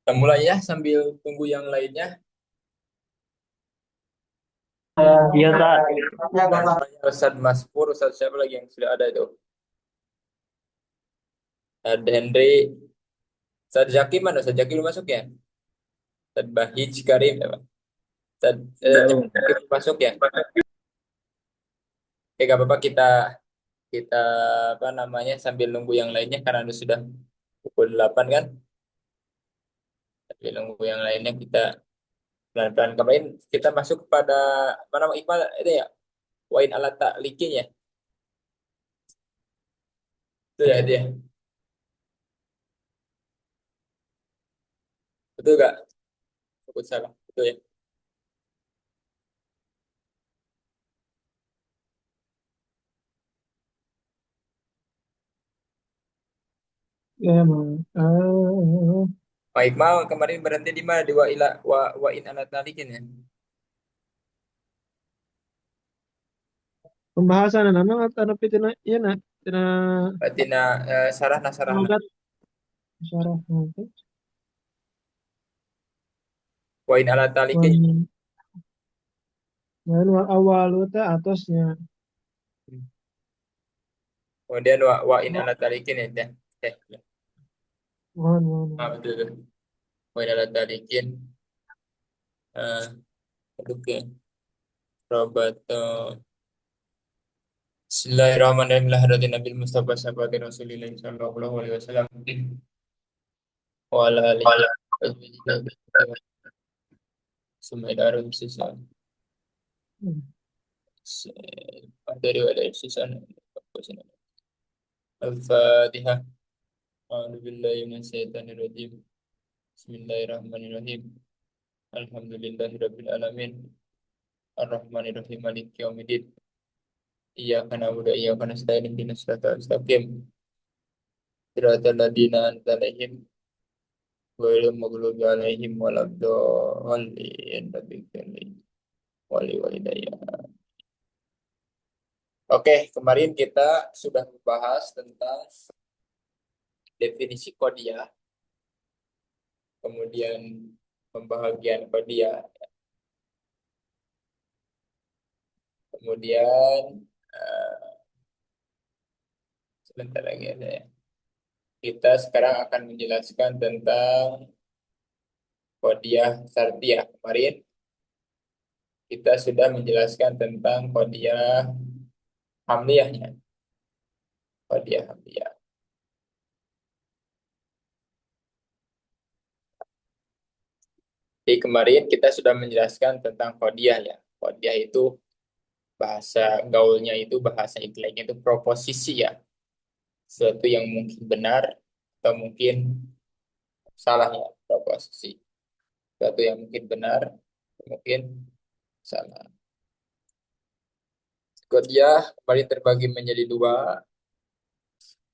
Kita mulai ya sambil tunggu yang lainnya. Iya kak. Ustadz Maspur, Ustadz siapa lagi yang sudah ada itu? Ada Henry, Ustadz Zaki mana? Ustadz Zaki belum masuk ya? Ustadz Bahij Karim, ya, Pak? Belum. Zaki belum masuk ya? Oke, gak apa-apa kita apa namanya sambil nunggu yang lainnya karena sudah pukul 8 kan? Sambil nunggu yang lainnya kita pelan-pelan kemarin kita masuk kepada apa nama Iqbal itu ya? Wain ala ta'liqin ya? Itu ya dia. Betul gak? Takut salah. Betul ya? Ya, emang. Pak Iqbal kemarin berhenti di mana? Di wa in ala ta'liqin ya? Pembahasan nama ada pitina iya nak tina Batina sarahna sarahna. logat syarah nanti. Wa in ala ta'liqin. Wan wan wal awal ta atasnya. Kemudian wa in ala talikin ya. Dah. Ya. Wan. Betul, betul. Wa in ala talikin. Oke. Robat. Bismillahirrahmanirrahim. La hadratin Nabil Mustafa sahabati Rasulillah sallallahu alaihi wasallam. Wa ala alihi. Sumaidarun sisa. Dari wadah sisa. Al-Fatihah. A'udzu billahi minasyaitonir rajim. Bismillahirrahmanirrahim. Alhamdulillahirabbil alamin. Ar-Rahmanir-Rahim. Maliki yaumiddin. Iyyaka na'budu wa iyyaka nasta'in ihdinas siratal mustaqim siratal ladzina an'amta 'alaihim ghairil maghdubi 'alaihim waladdallin wali walidayya. Oke, kemarin kita sudah membahas tentang definisi kodiah, kemudian pembahagian kodiah, kemudian eh, sebentar lagi ada ya. Kita sekarang akan menjelaskan tentang kodiah syartiyah. Kemarin kita sudah menjelaskan tentang kodiah hamliyahnya. Kodiah hamliyah. Jadi kemarin kita sudah menjelaskan tentang kodiah ya. Kodiah itu bahasa gaulnya itu bahasa inteleknya itu proposisi ya. Sesuatu yang mungkin benar atau mungkin salah ya proposisi. Sesuatu yang mungkin benar, mungkin salah. Kodiah kemarin terbagi menjadi dua.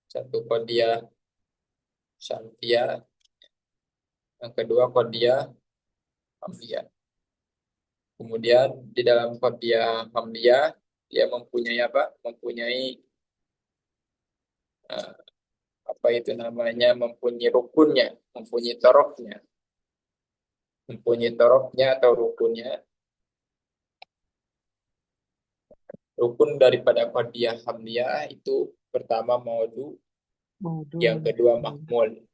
Satu kodiah syartiyah, yang kedua kodiah hamliyah. Kemudian di dalam kodiah hamliyah dia mempunyai apa? Mempunyai eh, apa itu namanya? Mempunyai rukunnya, mempunyai torofnya, mempunyai torofnya atau rukunnya. Rukun daripada kodiah hamliyah itu pertama maudu, yang Modul. kedua mahmul.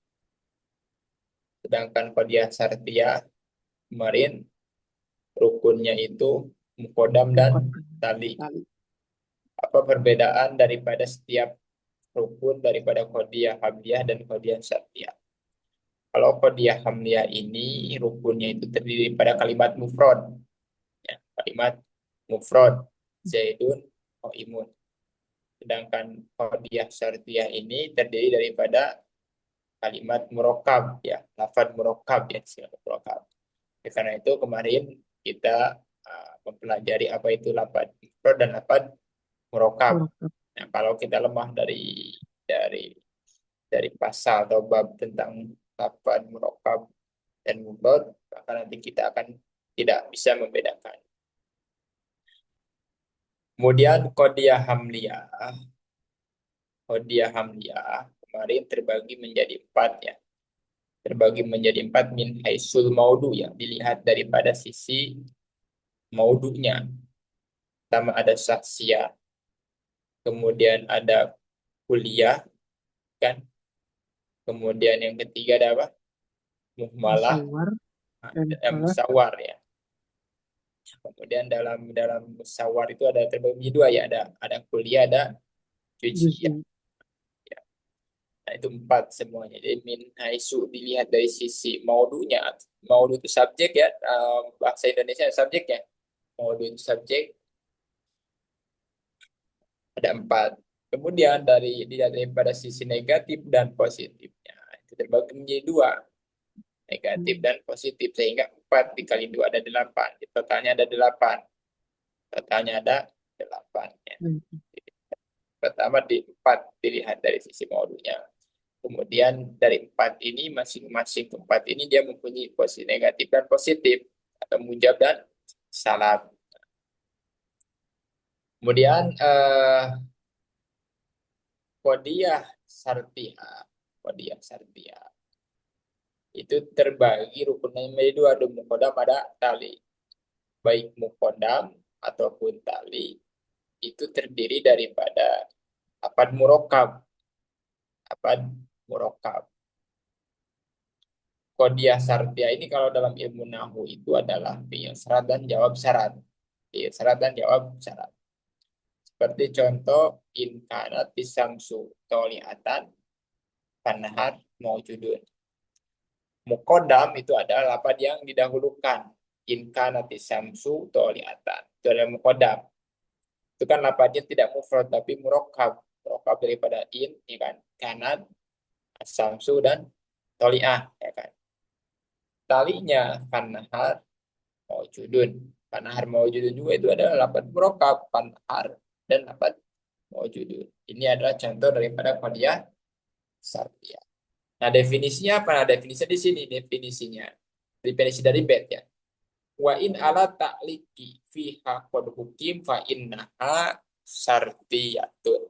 Sedangkan kodiah syartiyah kemarin rukunnya itu mukodam dan Muqaddam. tali. Tali. Apa perbedaan daripada setiap rukun daripada kodiah hamliyah dan kodiah syartiyah? Kalau kodiah hamliyah ini rukunnya itu terdiri pada kalimat mufrad, ya, kalimat mufrad Zaidun Imun. Sedangkan kodiah syartiyah ini terdiri daripada kalimat murokab, ya, lafaz murokab ya, istilah murokab. Karena itu kemarin kita mempelajari apa itu lafaz mufrad dan lafaz murokab. Muqaddam. Nah, kalau kita lemah dari dari pasal atau bab tentang lafaz murokab dan mufrad, maka nanti kita akan tidak bisa membedakan. Kemudian kodiah hamliyah kemarin terbagi menjadi empat ya. terbagi menjadi empat min haisul maudu ya, dilihat daripada sisi maudunya. Pertama ada saksiyah, kemudian ada kuliah kan, kemudian yang ketiga ada apa? Muhmalah, Musawwar dan salah. musawar ya. Kemudian dalam dalam musawar itu ada terbagi dua ya, ada kuliah, ada cuci ya. Juzi. Nah, itu empat semuanya. Jadi min haisu dilihat dari sisi maudunya. Maudu itu subjek ya, bahasa Indonesia subjeknya. Maudu itu subjek, ada empat. Kemudian dilihat daripada sisi negatif dan positifnya. Itu terbagi menjadi dua, negatif Hmm. dan positif. Sehingga empat dikali dua ada delapan. Totalnya ada delapan. Totalnya ada delapan. Ya. Hmm. Pertama di empat dilihat dari sisi maudunya. Kemudian dari empat ini masing-masing keempat ini dia mempunyai posisi negatif dan positif atau mujab dan salam. Kemudian kodiah sartiah, kodiah sartiah itu terbagi rukunnya menjadi dua, ada mukodam ada tali. Baik mukodam ataupun tali itu terdiri daripada apad murokab, apad murokab. Kodiah sartia ini kalau dalam ilmu nahu itu adalah fi'il syarat dan jawab syarat. Fi'il syarat dan jawab syarat. Seperti contoh in kanat tisamsu toliatan panahar maujudun. Mukodam itu adalah lapad yang didahulukan. In kanat tisamsu toliatan. Itu adalah mukodam. Itu kan lapatnya tidak mufrad tapi murokkab. Murokkab daripada in, ya kan? Kanat, samsu dan toliah, ya kan? Talinya panahar maujudun. Panahar maujudun juga itu adalah lafaz murokab, panahar dan lafaz maujudun. Ini adalah contoh daripada qadiyah sarfiyah. Nah, definisinya apa? Nah, definisinya di sini definisinya. Definisi dari bed ya. Wa in ala ta'liki fiha qad hukim fa innaha sartiyatun.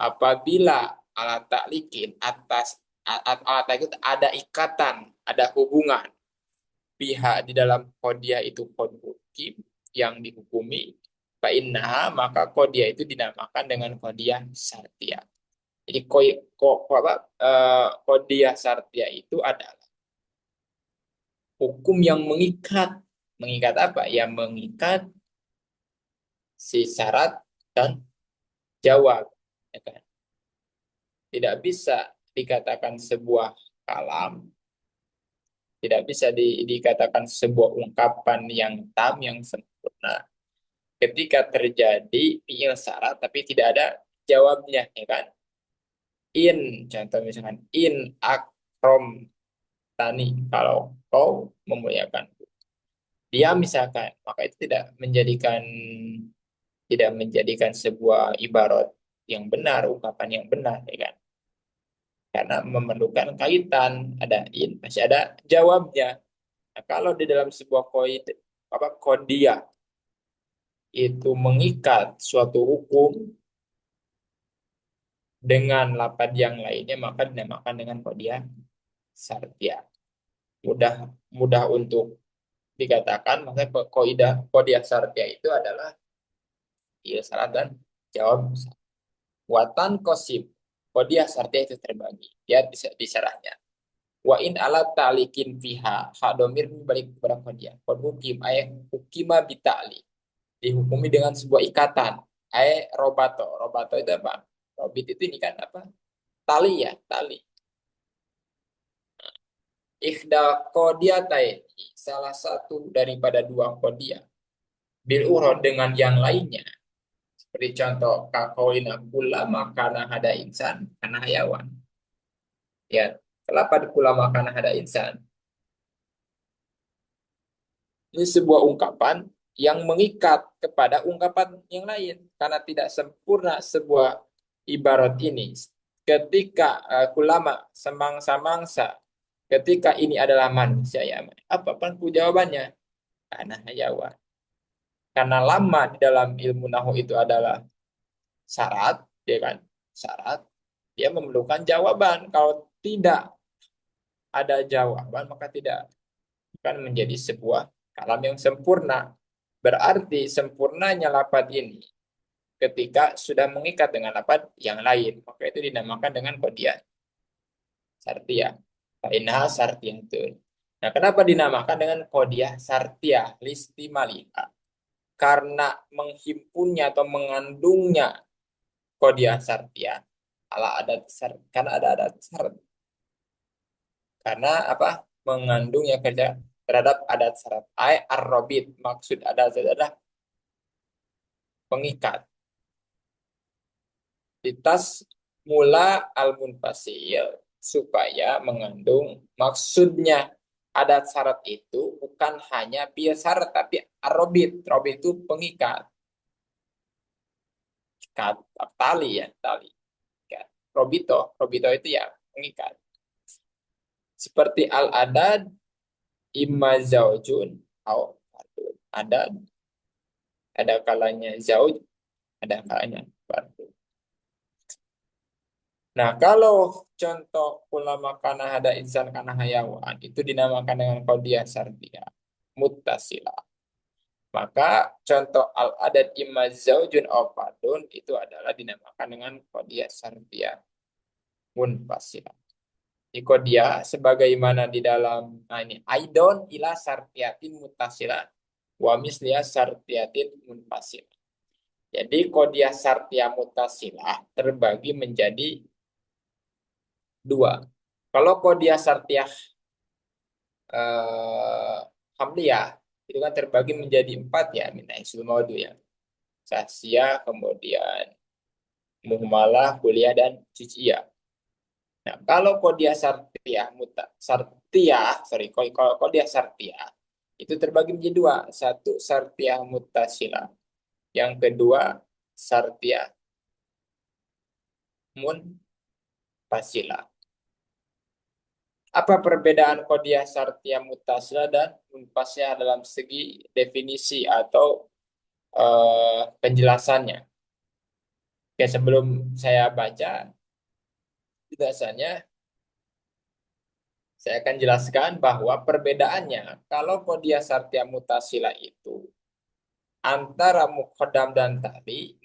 Apabila ala ta'likin atas alat itu ada ikatan, ada hubungan pihak di dalam qadiyah itu qad hukim yang dihukumi, fa innaha maka qadiyah itu dinamakan dengan qadiyah syartiyah. Jadi qadiyah syartiyah itu adalah hukum yang mengikat. Mengikat apa? Yang mengikat si syarat dan jawab. Ya kan? Tidak bisa dikatakan sebuah kalam, tidak bisa dikatakan sebuah ungkapan yang tam, yang sempurna ketika terjadi fiil syarat tapi tidak ada jawabnya, ya kan? In, contoh misalkan in akrom tani, kalau kau memuliakan dia misalkan, maka itu tidak menjadikan sebuah ibarat yang benar, ungkapan yang benar, ya kan? Karena memerlukan kaitan, ada in masih ada jawabnya. Nah, kalau di dalam sebuah koid apa kodia itu mengikat suatu hukum dengan lapad yang lainnya, maka dinamakan dengan kodiah syartiyah. Mudah mudah untuk dikatakan, maka kodiah syartiyah itu adalah iya syarat dan jawab. Watan kosim kodiah syartiyah itu terbagi. Dia bisa disarahnya. Wa in ala talikin fiha ha domir balik kepada kodiah. Kod hukim ayat hukima bitali dihukumi dengan sebuah ikatan. Robato. Robato itu apa? Robit itu ini kan apa? Tali ya, tali. Ikhda qodiataini, salah satu daripada dua qodiyah. Bil urod dengan yang lainnya. Seperti contoh, kakaulina kula makana hada insan, kana hayawan. Ya, kenapa kula makana hada insan? Ini sebuah ungkapan yang mengikat kepada ungkapan yang lain. Karena tidak sempurna sebuah ibarat ini. Ketika kulama semangsa-mangsa, ketika ini adalah manusia ya, apa pangku jawabannya? Karena hayawan. Karena lama di dalam ilmu nahu itu adalah syarat, ya kan? Syarat, dia memerlukan jawaban. Kalau tidak ada jawaban, maka tidak akan menjadi sebuah kalam yang sempurna. Berarti sempurnanya lafaz ini ketika sudah mengikat dengan lafaz yang lain, maka itu dinamakan dengan qadiyah sartiyah. Fa'innaha sartiyatun. Nah, kenapa dinamakan dengan qadiyah sartiyah listimaliha? Karena menghimpunnya atau mengandungnya qadiyah sartiyah ala adat syarat, karena ada adat syarat, karena apa, mengandungnya kerja terhadap adat syarat ay arrobit, maksud adat syarat adalah pengikat. Ditas mula al munfasil, supaya mengandung, maksudnya adat syarat itu bukan hanya bias syarat tapi arrobit. Robit itu pengikat, ikat, tali ya, tali ikat. Robito itu ya pengikat. Seperti al adad imma zaujun au fardun. Ada kalanya zauj, ada kalanya fardun. Nah, kalau contoh ulama kana hada insan kana hayawan itu dinamakan dengan qadiyah syartiyah muttasilah. Maka contoh al adad imma zaujun au fardun itu adalah dinamakan dengan qadiyah syartiyah munfasilah. Di qadiyah sebagaimana di dalam, nah ini aidon ila syartiyatin muttasilah wa misliya syartiyatin munfasilah. Jadi qadiyah syartiyah muttasilah terbagi menjadi dua. Kalau qadiyah syartiyah eh, hamliyah itu kan terbagi menjadi empat ya, min haisul maudu ya. Sasya, kemudian muhmalah, kuliah dan juz'iyah. Nah, kalau qadiyah syartiyah kalau qadiyah syartiyah itu terbagi menjadi dua. Satu syartiyah muttasilah, yang kedua syartiyah munfasilah. Apa perbedaan qadiyah syartiyah muttasilah dan munfasilah dalam segi definisi atau penjelasannya? Oke, sebelum saya baca penjelasannya, saya akan jelaskan bahwa perbedaannya kalau qadiyah syartiyah muttasilah itu antara muqaddam dan tali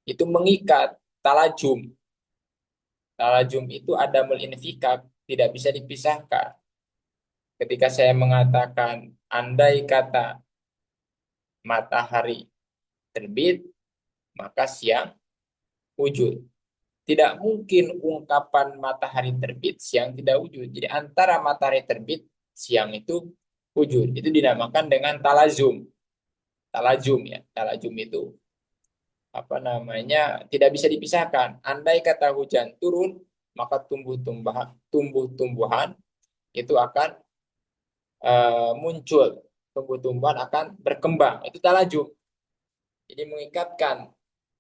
itu mengikat talajum. Talajum itu adamul infikak, tidak bisa dipisahkan. Ketika saya mengatakan andai kata matahari terbit, maka siang wujud. Tidak mungkin ungkapan matahari terbit, siang tidak wujud. Jadi antara matahari terbit, siang itu wujud. Itu dinamakan dengan talazum. Talajum ya. Talajum itu apa namanya, tidak bisa dipisahkan. Andai kata hujan turun, maka tumbuh-tumbuhan itu akan muncul. Tumbuh-tumbuhan akan berkembang. Itu talajum. Jadi mengikatkan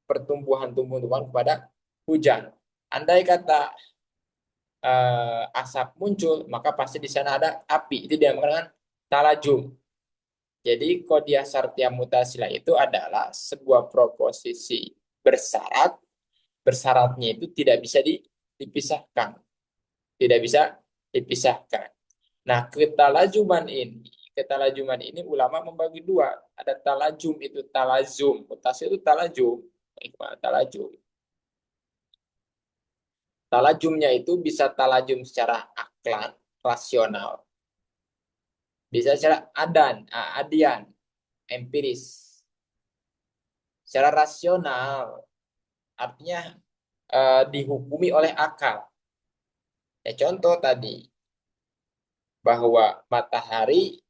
pertumbuhan-tumbuhan kepada hujan. Andai kata asap muncul, maka pasti di sana ada api. Itu dinamakan dengan talajum. Jadi qadiyah syartiyah mutasila itu adalah sebuah proposisi bersyarat. Bersyaratnya itu tidak bisa dipisahkan. Tidak bisa dipisahkan. Nah, ketalajuman ini ulama membagi dua. Ada talajum itu talazum. Mutasil itu talajum. Talajum. Talajumnya itu bisa talajum secara aklan, rasional. Bisa secara adian, empiris. Secara rasional, artinya dihukumi oleh akal. Ya, contoh tadi, bahwa matahari,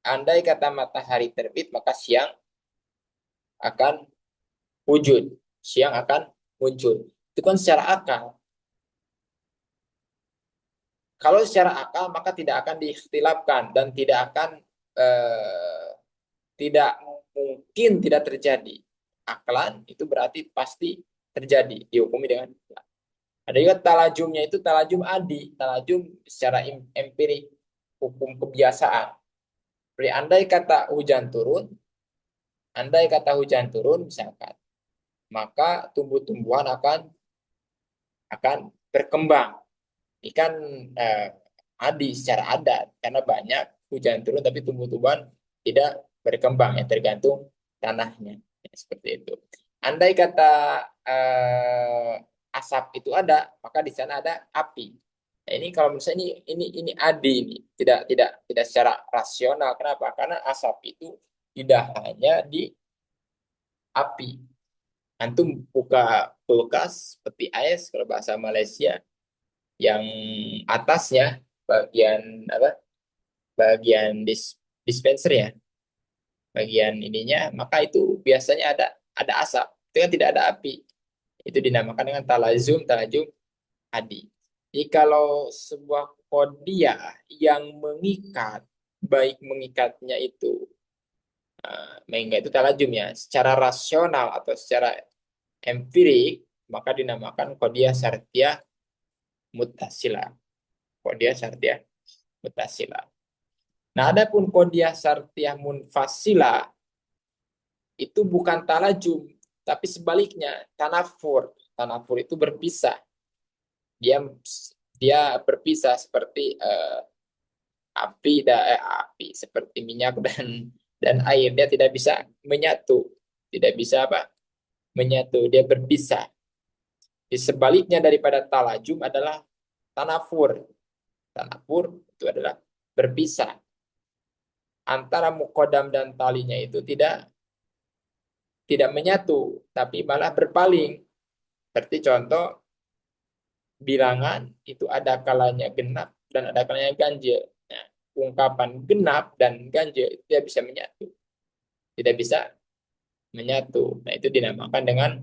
andai kata matahari terbit, maka siang akan wujud. Siang akan muncul. Itu kan secara akal. Kalau secara akal, maka tidak akan diikhtilafkan dan eh, tidak mungkin tidak terjadi. Aklan itu berarti pasti terjadi, dihukumi dengan aklan. Ada juga talajumnya itu talajum adi, talajum secara empirik, hukum kebiasaan. Jadi andai kata hujan turun misalkan, maka tumbuh-tumbuhan akan akan berkembang. Ini kan eh, secara adat karena banyak hujan turun tapi tumbuh-tumbuhan tidak berkembang ya tergantung tanahnya. Ya, seperti itu. Andai kata eh, asap itu ada, maka di sana ada api. Nah, ini kalau menurut saya ini adi ini tidak secara rasional. Kenapa? Karena asap itu tidak hanya di api. Antum buka kulkas seperti AS kalau bahasa Malaysia yang atasnya bagian apa? Bagian dispenser ya, bagian ininya, maka itu biasanya ada asap. Itu kan tidak ada api. Itu dinamakan dengan talazum, talajum adi. Jadi kalau sebuah kodiah yang mengikat, baik mengikatnya itu mengikat itu talajum ya, secara rasional atau secara empirik, maka dinamakan kodiah syartiyah mutasila. Kodiah syartiyah mutasila. Nah, adapun kodiah syartiyah munfasila itu bukan talajum, tapi sebaliknya tanafur. Tanafur itu berpisah. Dia dia berpisah seperti api seperti minyak dan air. Dia tidak bisa menyatu, tidak bisa apa menyatu. Dia berpisah. Di sebaliknya daripada talajum adalah tanafur. Tanafur itu adalah berpisah antara mukodam dan talinya itu tidak menyatu, tapi malah berpaling. Seperti contoh bilangan itu ada kalanya genap dan ada kalanya ganjil. Nah, ungkapan genap dan ganjil itu tidak bisa menyatu, tidak bisa menyatu. Nah, itu dinamakan dengan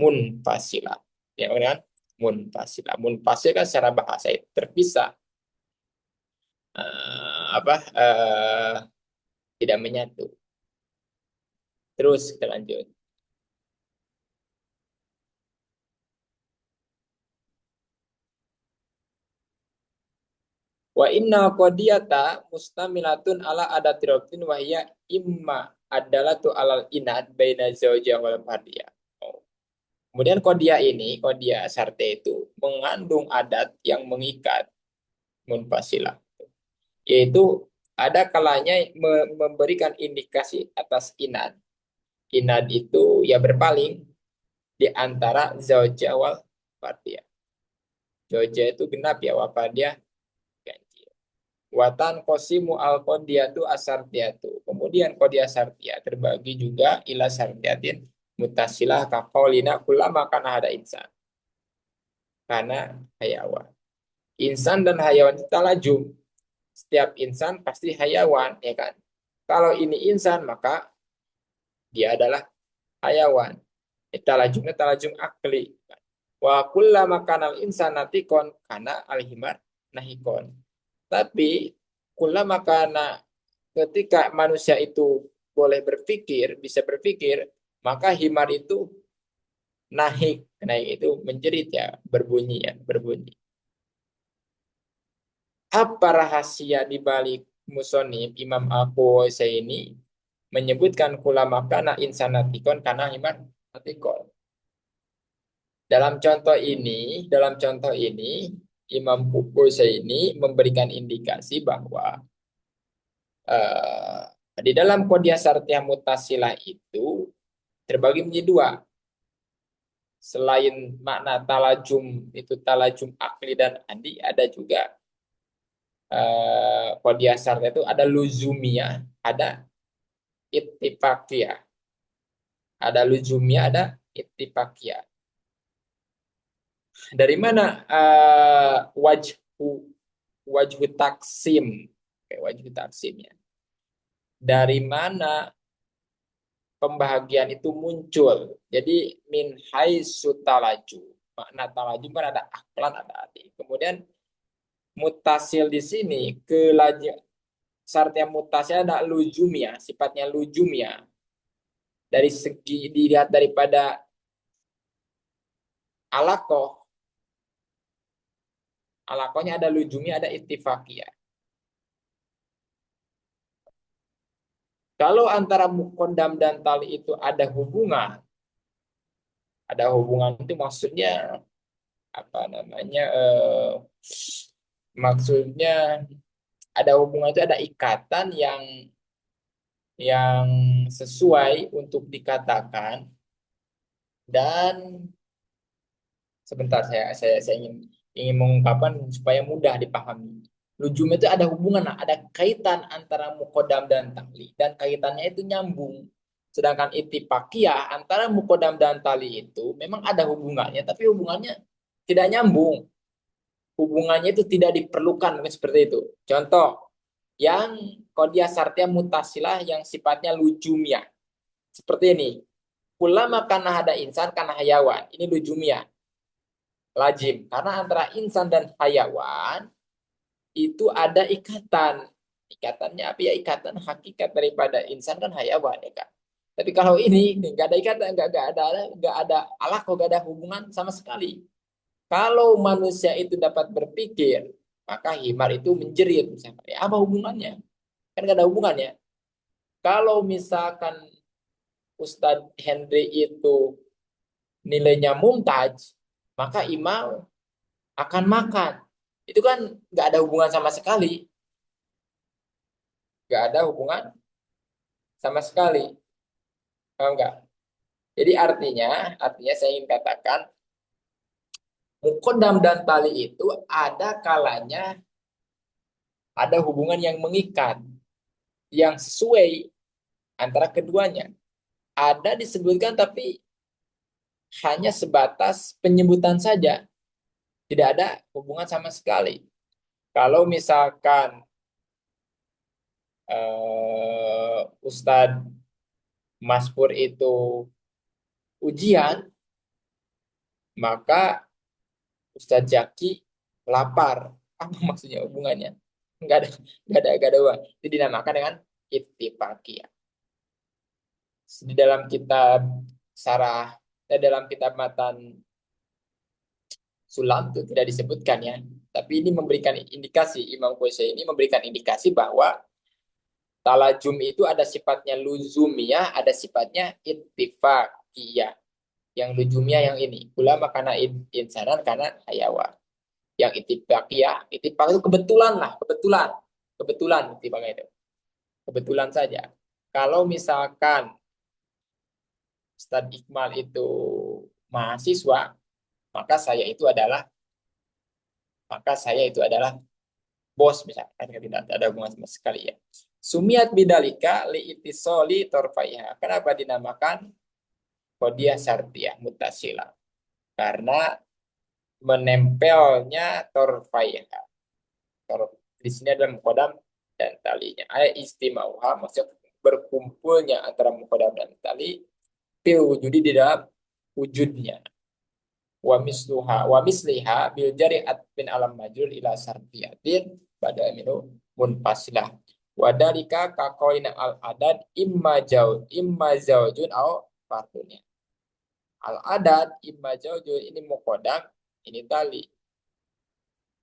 munfasilah. Dinamakan dengan munfasilah. Munfasil kan secara bahasa itu terpisah, apa tidak menyatu. Terus kita lanjut. Wa inna qadiyata mustamilatun ala adati robtin wa hiya imma adalah tu alal inad baina zaujah wal fardiyah. Oh. Kemudian kodia sarte itu mengandung adat yang mengikat munfasilah. Yaitu ada kalanya memberikan indikasi atas inad. Inad itu ya berpaling di antara zaujah wal fardiyah. Zaujah itu genap ya, wa fardiyah ganjil. Watan kosimu al kodiyatu asartiatu. Kemudian kodia sartia terbagi juga ila sartiatin mutasilah kakolina kulama kana ada insan. Karena hayawan. Insan dan hayawan itu talajum. Setiap insan pasti hayawan, ya kan? Kalau ini insan, maka dia adalah hayawan. Talajumnya talajum akli. Wa kullama kanal insan natikon kana alhimar nahikon. Tapi kullama kana ketika manusia itu boleh berpikir, bisa berpikir, maka himar itu naik. Naik itu menjerit ya, berbunyi ya, berbunyi. Apa rahasia di balik musonib Imam Al-Qusaini menyebutkan kulama kana insanatikon kana himar natikon. Dalam contoh ini Imam Qusaini memberikan indikasi bahwa eh, di dalam kodiah sartiyah mutasilah itu terbagi menjadi dua. Selain makna talajum itu talajum akli dan adi, ada juga kodiah sartiyah itu ada luzumia, ada ittifaqiyah. Ada luzumia, ada ittifaqiyah. Dari mana wajhu wajhu taksim? Oke, wajhu taksimnya. Dari mana pembahagian itu muncul? Jadi min haitsu talaju. Makna talaju kan ada aklan, ada arti. Kemudian mutasil di sini syaratnya mutasil ada lujumia, sifatnya lujumia. Dari segi dilihat daripada alakoh, alakohnya ada lujumia, ada ittifaqiyah. Kalau antara mukondam dan tali itu ada hubungan itu maksudnya apa namanya, maksudnya ada hubungan itu ada ikatan yang sesuai untuk dikatakan, dan sebentar, saya ingin mengungkapkan supaya mudah dipahami. Lujum itu ada hubungan, ada kaitan antara mukodam dan tali, dan kaitannya itu nyambung. Sedangkan itipakiyah antara mukodam dan tali itu memang ada hubungannya, tapi hubungannya tidak nyambung. Hubungannya itu tidak diperlukan, mungkin seperti itu. Contoh, yang kodiah sartia mutasilah yang sifatnya lujumiyah. Seperti ini. Ulama kana ada insan kana hayawan. Ini lujumiyah. Lazim. Karena antara insan dan hayawan itu ada ikatan. Ikatannya apa ya? Ikatan hakikat daripada insan dan hayawan ya kan. Tapi kalau ini nggak ada ikatan, nggak ada alaq, nggak ada hubungan sama sekali. Kalau manusia itu dapat berpikir, maka himar itu menjerit misalnya. Apa hubungannya? Kan nggak ada hubungannya. Kalau misalkan Ustadz Henry itu nilainya mumtaz, maka Imam akan makan. Itu kan nggak ada hubungan sama sekali. Nggak ada hubungan sama sekali. Paham nggak? Jadi artinya saya ingin katakan, mukodam dan tali itu ada kalanya ada hubungan yang mengikat, yang sesuai antara keduanya. Ada disebutkan tapi hanya sebatas penyebutan saja. Tidak ada hubungan sama sekali. Kalau misalkan Ustadz Maspur itu ujian, maka Ustadz Jaki lapar. Apa maksudnya hubungannya? Nggak ada uang. Itu dinamakan dengan ittifaqiyah. Di dalam kitab Sarah, dalam kitab Matan Sulam itu tidak disebutkan ya. Tapi ini memberikan indikasi, Imam Qusay ini memberikan indikasi bahwa talajum itu ada sifatnya luzumiyah, ada sifatnya ittifaqiyah. Yang luzumiyah yang ini. Ulama karena insanan karena hayawan. Yang ittifaqiyah, ittifaq itu kebetulan lah, kebetulan. Kebetulan ittifaq itu. Kebetulan saja. Kalau misalkan Ustadz Iqmal itu mahasiswa, maka saya itu adalah maka saya itu adalah bos misalkan, tidak ada hubungan sama sekali ya. Sumiat bidalika li itisoli torfaiha. Kenapa dinamakan kodiah syartiyah mutasila? Karena menempelnya torfaiha. Di sini ada mukodam dan talinya. Ayat istimauha, maksudnya berkumpulnya antara mukodam dan tali fil wujudi di dalam wujudnya. Wa misliha bil jari bin alam majul ila sarfiyatin pada minu munfasilah. Wadalika kakoina al adad imma zaujun au fardunya. Al adad imma zaujun ini mukodam, ini tali.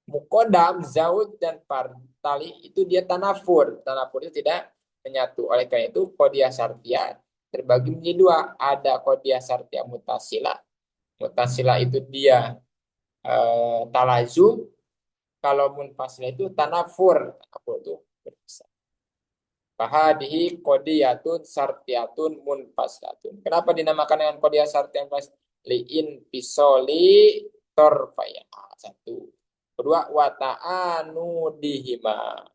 Mukodam, zauj dan tali itu dia tanafur. Tanafur itu tidak menyatu. Oleh karena itu kodiah sartia terbagi menjadi dua. Ada kodiah sartia mutasila. Mutasila itu dia talazum. Kalau munfasilah itu tanafur. Tanafur itu berpisah. Fahadihi kodiyatun sartiatun munfasilatun. Kenapa dinamakan dengan kodiyah sartiatun? Li'in pisoli torfaya. Satu. Kedua, wata'anu dihima.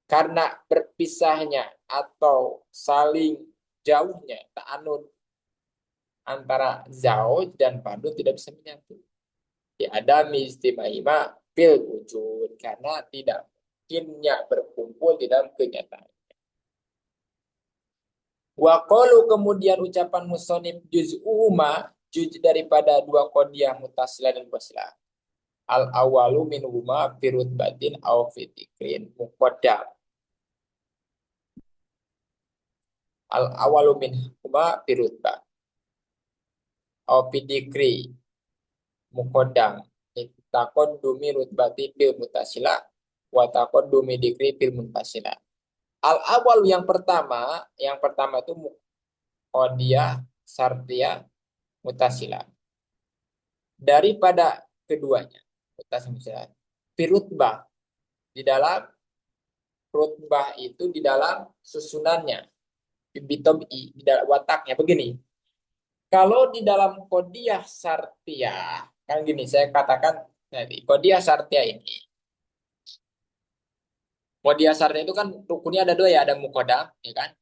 Karena berpisahnya atau saling jauhnya ta'anud antara zauj dan fardun tidak bisa menyatu. Ya ada istimahima fil wujud, karena tidak mungkinnya berkumpul di dalam kenyataan. Wa qalu, kemudian ucapan musonib juz'uhuma, juz daripada dua qodiyah mutasilah dan wasilah. Al awalu minhuma firut batin au fitikrin muqaddam. Al awalu minhuma firut batin au fitikri muqaddam. Takon dumi rutbati fil mutasila wa takon dumi dikri fil munfasila. Al awal yang pertama itu qodiyah sartiyah mutasila. daripada keduanya. Mutasila. Firutbah. Di dalam rutbah itu di dalam susunannya. Bitobi, di dalam wataknya. Begini. Kalau di dalam kodiah sartiyah, kan gini, saya katakan tadi, kodiah sartiyah ini. Kodiah sartiyah itu kan rukunnya ada dua ya, ada mukodam, ya kan?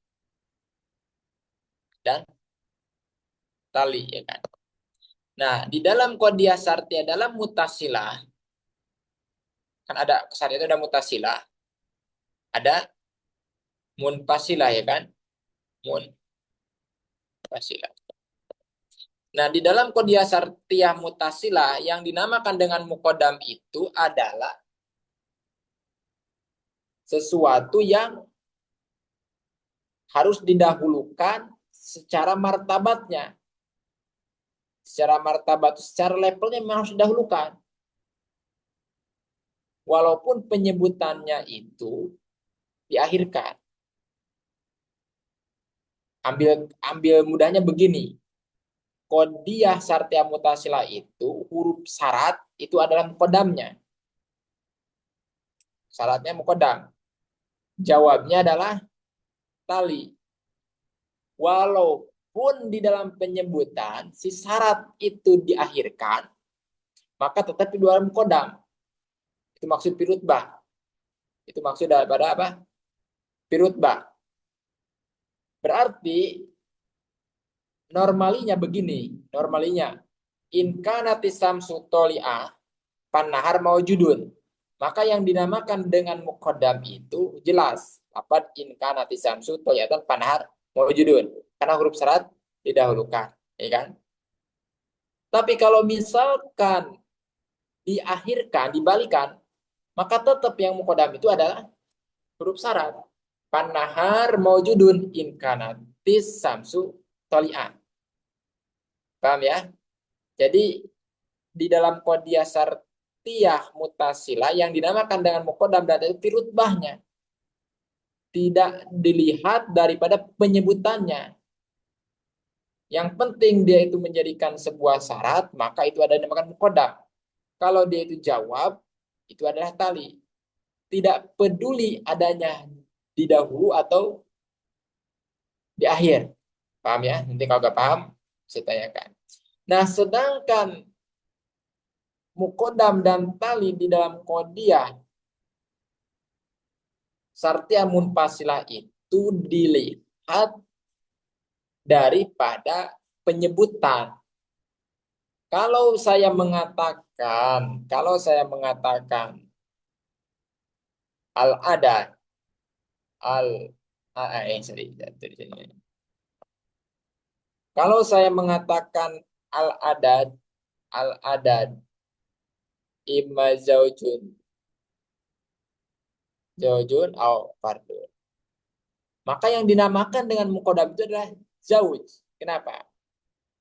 Dan tali, ya kan? Nah, di dalam kodiah sartiyah, dalam mutasilah, kan ada sartiyah itu ada mutasilah, ada munfasilah, ya kan? Munfasilah. Nah, di dalam kodiah sartiyah mutasilah yang dinamakan dengan mukodam itu adalah sesuatu yang harus didahulukan secara martabatnya. Secara martabat, secara levelnya memang harus didahulukan. Walaupun penyebutannya itu diakhirkan. Ambil mudahnya begini. Kodiah sartia mutasila itu huruf syarat itu adalah mukodamnya. Syaratnya mukodam. Jawabnya adalah tali. Walaupun di dalam penyebutan si syarat itu diakhirkan, maka tetap di dalam mukodam. Itu maksud pirutbah. Itu maksud daripada apa? Pirutbah. Berarti normalinya begini. Normalinya. In kanati samsu toli'ah panahar maujudun. Maka yang dinamakan dengan mukodam itu jelas. Apa in kanati samsu toli'atan panahar maujudun. Karena huruf syarat didahulukan. Ya kan? Tapi kalau misalkan diakhirkan, dibalikan, maka tetap yang mukodam itu adalah huruf syarat. Panahar maujudun in kanatis samsu toli'ah. Paham ya? Jadi di dalam kodiah sartiyah mutasila yang dinamakan dengan mukodam dan itu firutbahnya. Tidak dilihat daripada penyebutannya. Yang penting dia itu menjadikan sebuah syarat, maka itu ada dinamakan mukodam. Kalau dia itu jawab, itu adalah tali. Tidak peduli adanya di dahulu atau di akhir. Paham ya? Nanti kalau nggak paham, saya tanyakan. Nah, sedangkan mukodam dan tali di dalam kodiah sartia munfasilah itu dilihat daripada penyebutan. Kalau saya mengatakan al-adad, al Kalau saya mengatakan al-adad, al-adad imma zaujun au fardun. Maka yang dinamakan dengan mukodam itu adalah zauj. Kenapa?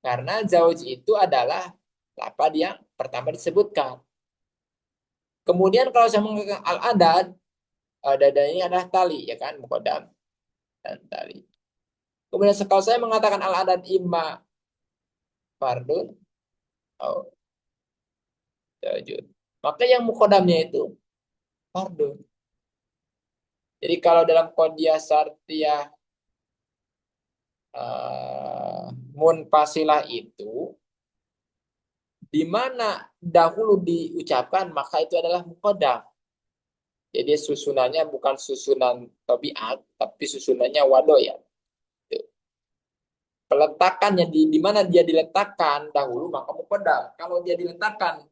Karena zauj itu adalah lapad yang pertama disebutkan. Kemudian kalau saya mengatakan al-adad, adad ini adalah tali, ya kan? Mukodam dan tali. Kemudian kalau saya mengatakan al-adad imma fardun, oh, zaujun. Maka yang mukodamnya itu fardun. Jadi kalau dalam kodiah sartiyah munfasilah itu di mana dahulu diucapkan maka itu adalah mukodam. Jadi susunannya bukan susunan tabiat tapi susunannya wado ya. Peletakannya di mana dia diletakkan dahulu maka mukodam. Kalau dia diletakkan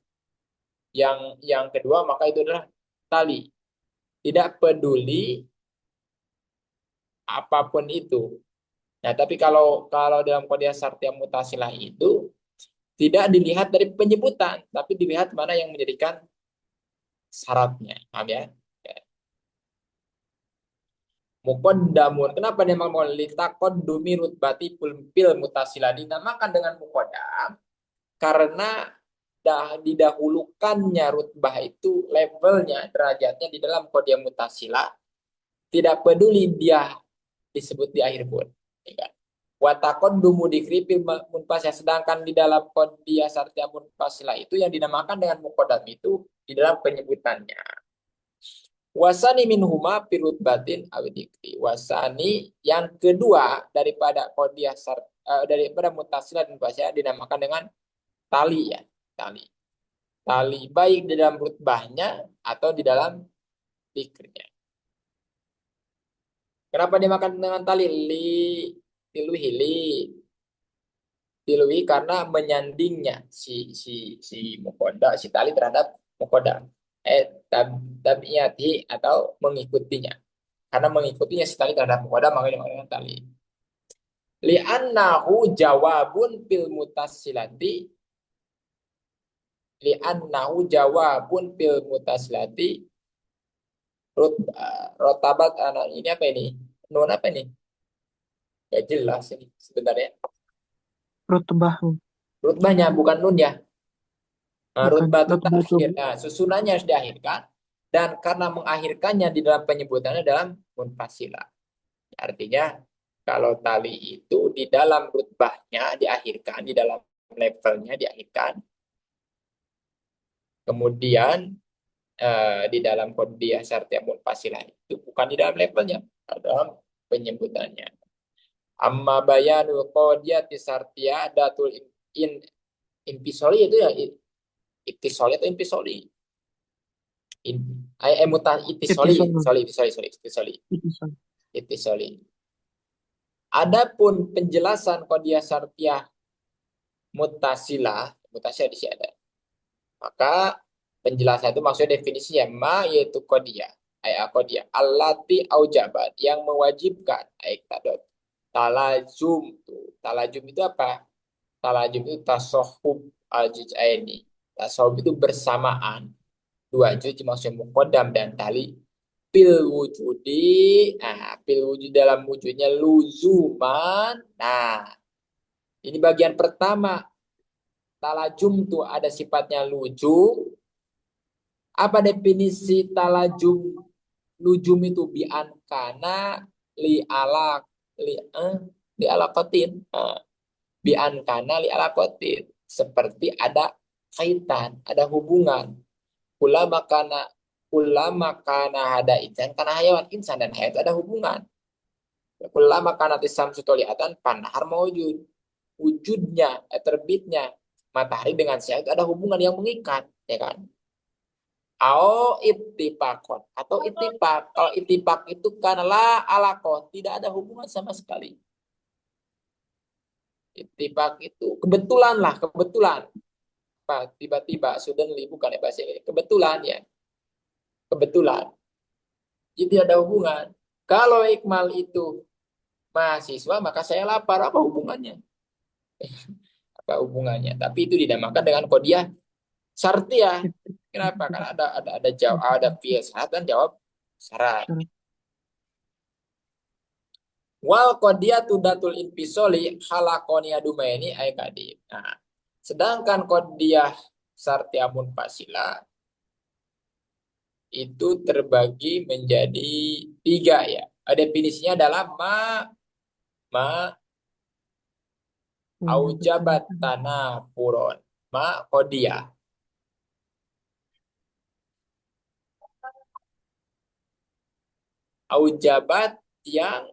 yang kedua maka itu adalah tali. Tidak peduli apapun itu. Nah, tapi kalau dalam kodiah sartiyah mutasilah itu tidak dilihat dari penyebutan, tapi dilihat mana yang menjadikan syaratnya. Paham ya? Mukoddamun. Kenapa dia memang litakod dumi rutbati pil mutasila dinamakan dengan mukodam? Karena didahulukannya rutbah itu levelnya, derajatnya di dalam kodiah mutasila. Tidak peduli dia disebut di akhir pun. Ya kan? Watakon dumu dikripil munfasil. Sedangkan di dalam qadiyah sartia munfasilah itu yang dinamakan dengan muqaddam itu di dalam penyebutannya. Wasani minhuma pirut batin awidikri. Wasani yang kedua daripada qadiyah daripada mutasilah dan munfasilah dinamakan dengan tali ya, tali. Tali baik di dalam rutbahnya atau di dalam dikrnya. Kenapa dimakan dengan tali? Tiluhili dilui karena menyandingnya si mukoda si tali terhadap mukoda tabiati atau mengikutinya karena mengikutinya si tali terhadap mukoda makanya dengan tali li'annahu jawabun fil mutasilati li'annahu jawabun fil mutasilati rotabat anak ini apa ini nun apa ini gak jelas ini sebenarnya Rutbah. rutbahnya bukan nun ya. Nah, Bukan. rutbah itu Rutbah itu takhir. Nah, susunannya harus diakhirkan dan karena mengakhirkannya di dalam penyebutannya dalam munfasilah. Artinya kalau tali itu di dalam rutbahnya diakhirkan, di dalam levelnya diakhirkan. Kemudian di dalam qadiyah syartiyah munfasilah itu bukan di dalam levelnya, dalam penyebutannya. Amma bayanul qadiyati syartiyah datul in, intisoli itu ya intisoli atau intisoli in mutan itisoli Itisol. sorry sorry sorry itisoli Itisol. itisoli. Adapun penjelasan qadiyah syartiyah mutasilah di sini ada. Maka penjelasan itu maksudnya definisinya ma yaitu qadiyah qadiyah allati aujabat yang mewajibkan tadot talajum tuh. Talajum itu apa? Talajum itu tasahhub al-juz'aini. Tasahhub itu bersamaan dua juz maksudnya muqaddam dan tali pil wujudi, nah pil wujud dalam wujudnya luzuman. Nah, ini bagian pertama. Talajum tuh ada sifatnya lujum. Apa definisi talajum? Lujum itu biankana li alak li li alakotin. Biankana li alakotin. Seperti ada kaitan, ada hubungan. Kula makana ada insan karena hayawan insan dan hayat ada hubungan. Kula makana tisam sutoliatan panahar mawujud. Wujudnya, terbitnya matahari dengan siang itu ada hubungan yang mengikat, ya kan? Ao itipakon atau itipak. Kalau itipak itu karena la alaqah, tidak ada hubungan sama sekali. Itipak itu kebetulan lah, kebetulan. Tiba-tiba sudah bukan ya bahasa ini. Kebetulan ya, kebetulan. Jadi ada hubungan. Kalau ikmal itu mahasiswa, maka saya lapar. Apa hubungannya? Apa hubungannya? Tapi itu dinamakan dengan qadiyah syartiyah. Kenapa? Karena ada jawab, ada fi'il syarat dan jawab syarat. Wal qadiyatu datul infisoli halakonia dumaini aikadi. Nah, sedangkan qadiyah syartiyah munfasila itu terbagi menjadi tiga ya. Definisinya adalah ma aujabat tanafuron. Ma qadiyah. Aujabat yang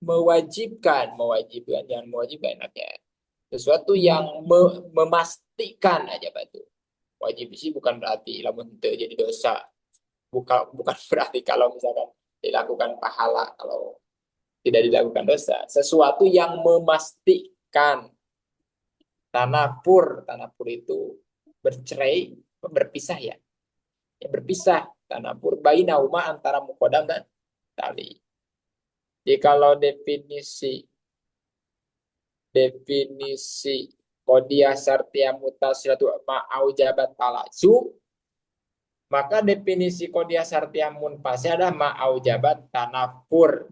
mewajibkan ya. Sesuatu yang memastikan aja batu. Wajib sih bukan berarti lamun teu jadi dosa. Bukan berarti kalau misalkan dilakukan pahala kalau tidak dilakukan dosa. Sesuatu yang memastikan tanapur itu bercerai, berpisah ya. Ya berpisah tanapur bainauma antara mukodam dan tali. Jadi kalau definisi qadiyah syartiyah mutasilatu ma'aujabat talazum, maka definisi qadiyah syartiyah munfasil adalah ma'aujabat tanafur.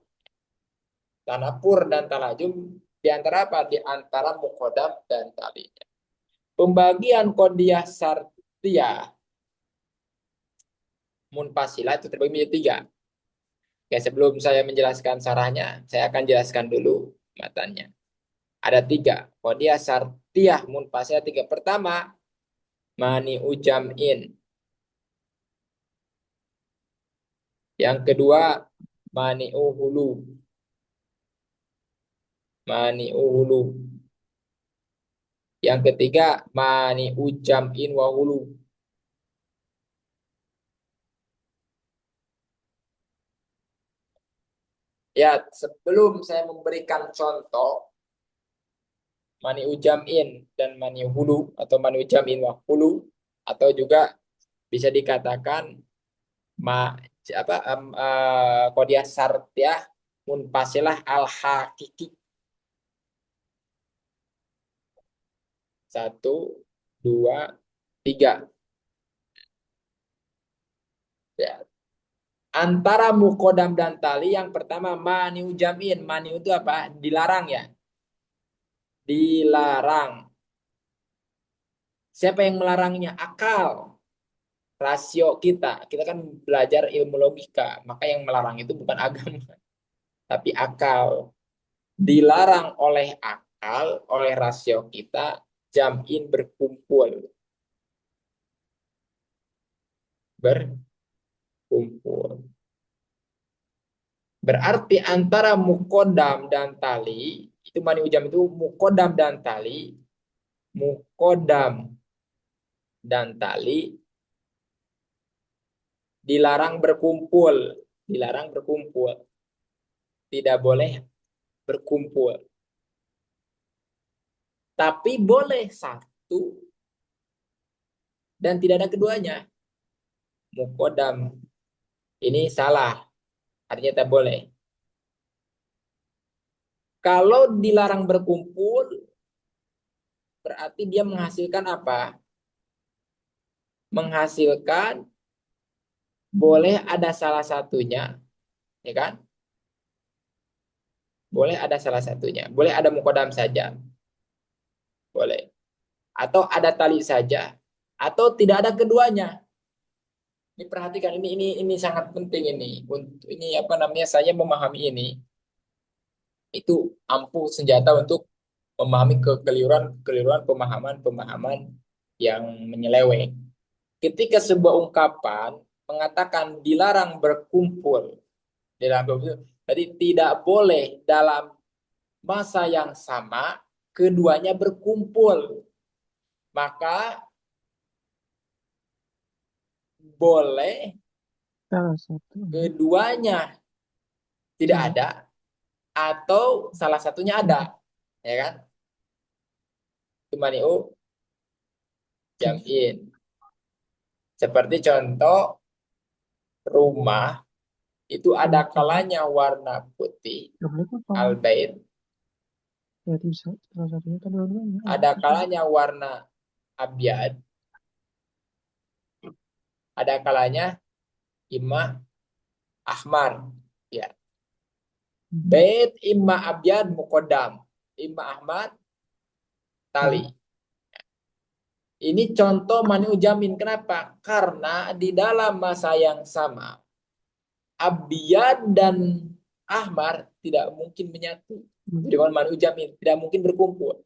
Tanafur dan talajum di antara apa? Di antara muqaddam dan talinya. Pembagian qadiyah syartiyah munfasilah itu terbagi menjadi tiga. Oke, sebelum saya menjelaskan sarahnya, saya akan jelaskan dulu matanya. Ada tiga. Qadiyah syartiyah munfasilah tiga. Pertama, mani ujam'in. Yang kedua, mani uhulu. Mani uhulu. Yang ketiga, mani ujam'in wahulu. Ya, sebelum saya memberikan contoh mani ujam'in dan mani hulu atau mani ujam'in wahulu atau juga bisa dikatakan ma apa qadiyah syartiyah munfasilah al hakiki. Satu, dua, tiga. Ya. Antara mukodam dan tali yang pertama maniu jamin. Maniu itu apa? Dilarang ya. Dilarang. Siapa yang melarangnya? Akal. Rasio kita. Kita kan belajar ilmu logika. Maka yang melarang itu bukan agama. Tapi akal. Dilarang oleh akal, oleh rasio kita. Jamin berkumpul. Berkumpul. Berarti antara mukodam dan tali, itu mani ujam itu mukodam dan tali, mukodam dan tali dilarang berkumpul, dilarang berkumpul, tidak boleh berkumpul. Tapi boleh satu dan tidak ada keduanya. Mukodam ini salah, artinya tak boleh. Kalau dilarang berkumpul, berarti dia menghasilkan apa? Menghasilkan boleh ada salah satunya, ya kan? Boleh ada salah satunya. Boleh ada mukodam saja. Boleh. Atau ada tali saja. Atau tidak ada keduanya. Ini perhatikan ini sangat penting ini. Untuk ini apa namanya saya memahami ini itu ampuh senjata untuk memahami kekeliruan pemahaman yang menyeleweng. Ketika sebuah ungkapan mengatakan dilarang berkumpul dalam jadi tidak boleh dalam masa yang sama keduanya berkumpul. Maka boleh Salah satu. keduanya tidak Ya. ada atau salah satunya ada, ya kan? Itu mani'u Oke. jam'in. Seperti contoh rumah itu ada Oke. kalanya warna putih, Gak boleh potong. al-bait, Ya bisa. Salah satunya kan dua-duanya. ada kalanya warna abyad, ada kalanya imah ahmar. Ya. Bait imma abyad mukodam, imma ahmad tali. Tali. Ini contoh mani ujamin. Kenapa? Karena di dalam masa yang sama, abyad dan ahmar tidak mungkin menyatu. Jadi mani ujamin tidak mungkin berkumpul.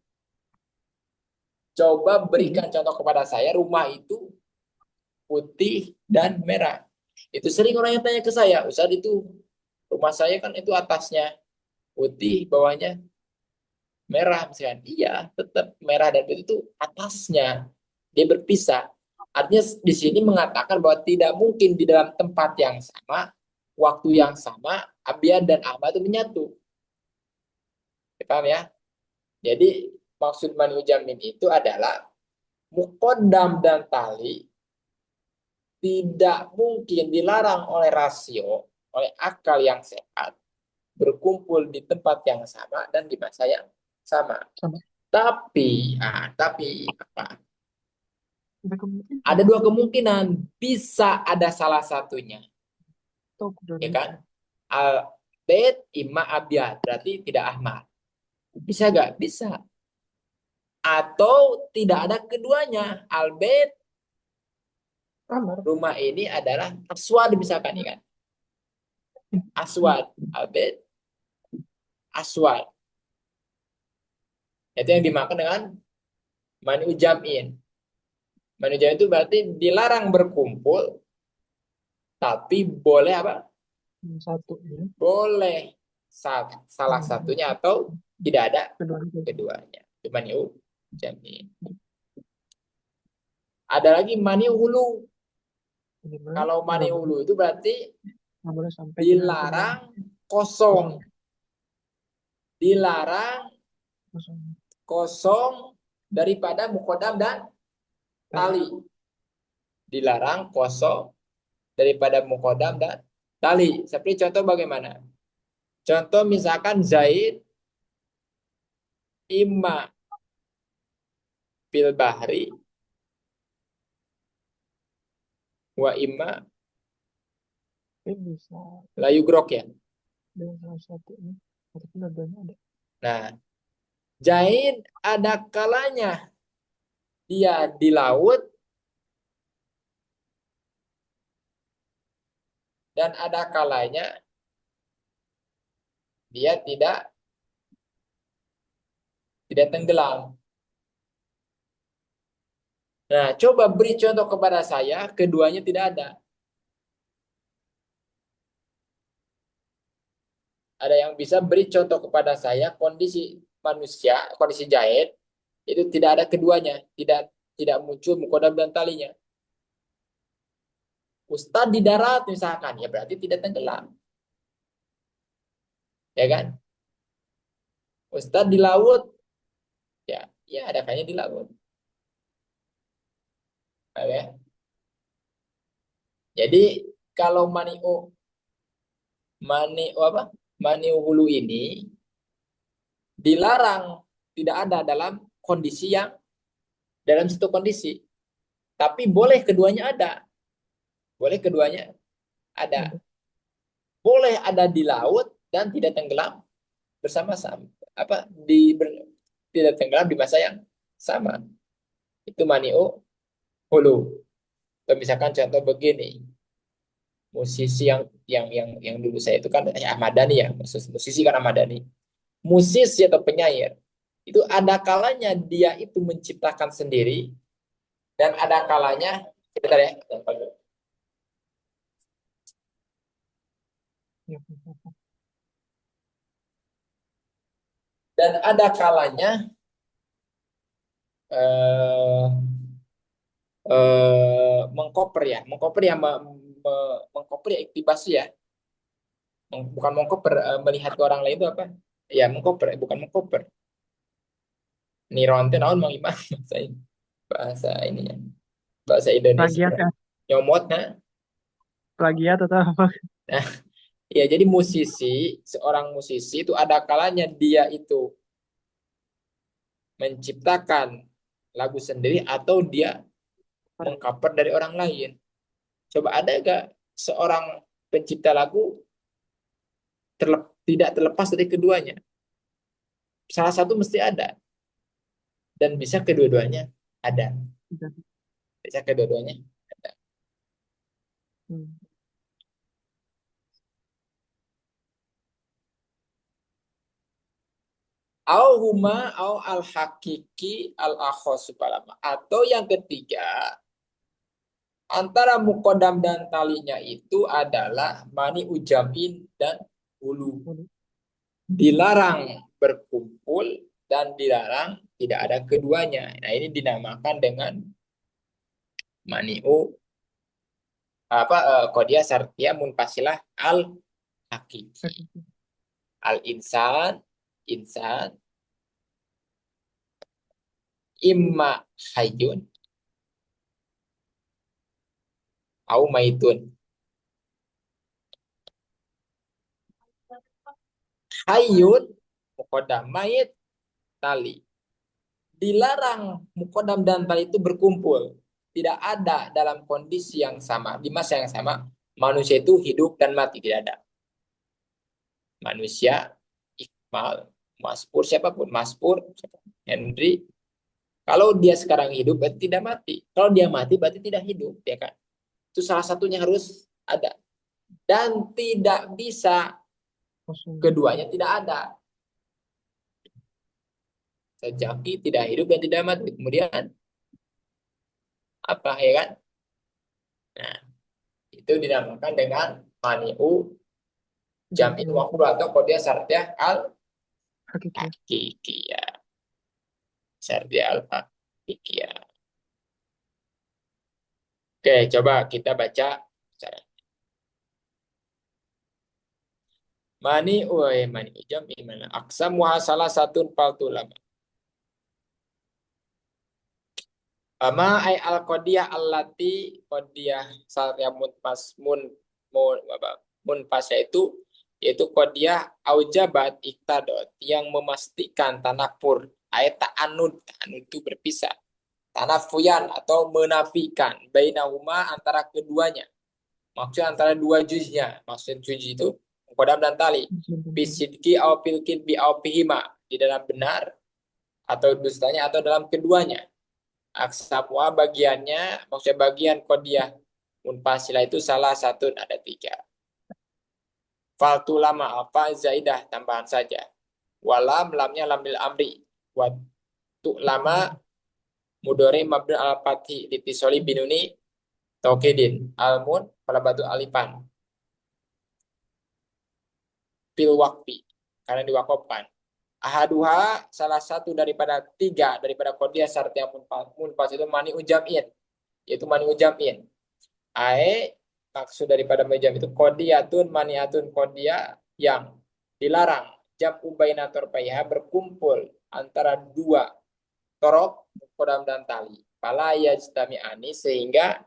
Coba Iya. berikan contoh kepada saya, rumah itu putih dan merah. Itu sering orang yang tanya ke saya, Ustaz itu rumah saya kan itu atasnya putih, bawahnya merah misalkan. Iya, tetap merah dan putih itu atasnya. Dia berpisah. Artinya di sini mengatakan bahwa tidak mungkin di dalam tempat yang sama, waktu yang sama, Abian dan Ahmad itu menyatu. Paham ya? Jadi maksud mani jamin itu adalah mukodam dan tali tidak mungkin dilarang oleh rasio, oleh akal yang sehat, berkumpul di tempat yang sama dan di masa yang sama. Sama. Tapi apa? Ada kemungkinan. Ada dua kemungkinan, bisa ada salah satunya, Atau ya kedua-duanya. kan? Al bait imma abyad, berarti tidak ahmad. Bisa gak? Bisa. Atau tidak ada keduanya. Al bait Amar. rumah ini adalah aswad misalkan, ya kan? Aswad, al bait aswad. Itu yang dimakan dengan mani'u jam'in. Mani'u jam'in itu berarti dilarang berkumpul, tapi boleh apa? Yang satu ya. Boleh salah satunya atau tidak ada Keduanya. keduanya. Itu mani'u jam'in. Ada lagi mani'u hulu. Minimal Kalau nggak mani'u boleh hulu itu berarti nggak boleh sampai dengan keduanya. dilarang kosong. Kosong. Dilarang Kosong. kosong daripada mukodam dan Tali. tali. Dilarang kosong daripada mukodam dan tali. Seperti contoh bagaimana? Contoh misalkan Zaid imma fil bahri wa imma Tapi bisa layu grok ya. dengan salah satunya. Ataupun dua-duanya ada. Nah, Zaid ada kalanya dia di laut dan ada kalanya dia tidak tenggelam. Nah, coba beri contoh kepada saya, keduanya tidak ada. Ada yang bisa beri contoh kepada saya kondisi manusia, kondisi jahit itu tidak ada keduanya, tidak tidak muncul mukodam dan talinya. Ustadz di darat misalkan, ya berarti tidak tenggelam, ya kan? Ustadz di laut, ya, ya ada kayaknya di laut, ya. Jadi kalau maniu apa? Maniu hulu ini dilarang, tidak ada dalam kondisi yang dalam satu kondisi, tapi boleh keduanya ada, boleh keduanya ada. Ada. Boleh ada di laut dan tidak tenggelam bersama-sama. Apa tidak tenggelam di masa yang sama. Itu mani'u hulu. Atau misalkan contoh begini, musisi yang dulu saya itu kan Ahmad Dhani ya, musisi kan Ahmad Dhani. Musisi atau penyair itu ada kalanya dia itu menciptakan sendiri dan ada kalanya sebentar ya. Ya. Dan ada kalanya eh, mengkoper ya, mengkoper ya iktibas ya. Bukan mengkoper, melihat ke orang lain itu apa? Ya mengkoper, bukan mengkoper. Niron teh naon Mang Iman bahasa ini. Bahasa ini ya. Bahasa Indonesia. Plagiat ya. Nyomot nah. Plagiat atau apa? Nah, ya jadi seorang musisi itu ada kalanya dia itu menciptakan lagu sendiri atau dia mengcover dari orang lain. Coba ada gak seorang pencipta lagu tidak terlepas dari keduanya? Salah satu mesti ada dan bisa kedua-duanya ada. Bisa kedua-duanya ada. Hmm. Au huma au al hakiki al akhos atau yang ketiga antara mukodam dan talinya itu adalah mani ujamin dan hulu. Dilarang berkumpul dan dilarang tidak ada keduanya. Nah, ini dinamakan dengan mani'u qadia syartiyah munfasilah al hakiki. Al insan imma hayyun au maitun. Hayyun mukodam, mait tali. Dilarang mukodam dan tali itu berkumpul. Tidak ada dalam kondisi yang sama, di masa yang sama. Manusia itu hidup dan mati, tidak ada. Manusia, Iqbal, Maspur, siapapun. Maspur, Henry. Kalau dia sekarang hidup, berarti tidak mati. Kalau dia mati, berarti tidak hidup. Ya kan? Itu salah satunya harus ada. Dan tidak bisa Kosong. keduanya tidak ada. Sejaki tidak hidup dan tidak mati. Kemudian apa ya kan? Nah, itu dinamakan dengan mani'u jam'in Jam'in waqul atau qadiyah syartiyah al hakiki. hakikiyah. Syartiyah al hakikiyah. Oke, coba kita baca secara mani jam'in mana? Aksam wa salah satu faltulama. Ama ay al qadiyah allati qadiyah syartiyah mun apa? Munpas yaitu qadiyah aujabat iktadot yang memastikan tanapur ayat ta'anud itu berpisah tanafuyan atau menafikan bainahuma antara keduanya maksud antara dua juznya maksud juz itu kodam dan tali bisidki au pilkid bi au pihima di dalam benar atau dustanya atau dalam keduanya aksamwa bagiannya maksudnya bagian kodiah munfasilah itu salah satu ada tiga faltu lama apa zaidah tambahan saja walam lamnya lambil amri waktu lama mudore mabni al fathi litisoli binuni tokidin almun pada batu alipan pil wakfi karena diwakofkan ahaduha salah satu daripada tiga daripada kodiah syarat yang munfas itu mani ujamin yaitu mani ujamin ae maksud daripada mejam itu kodiyatun maniatun kodia yang dilarang jam ubainator payah berkumpul antara dua torok kodam dan tali pala yajtami'ani sehingga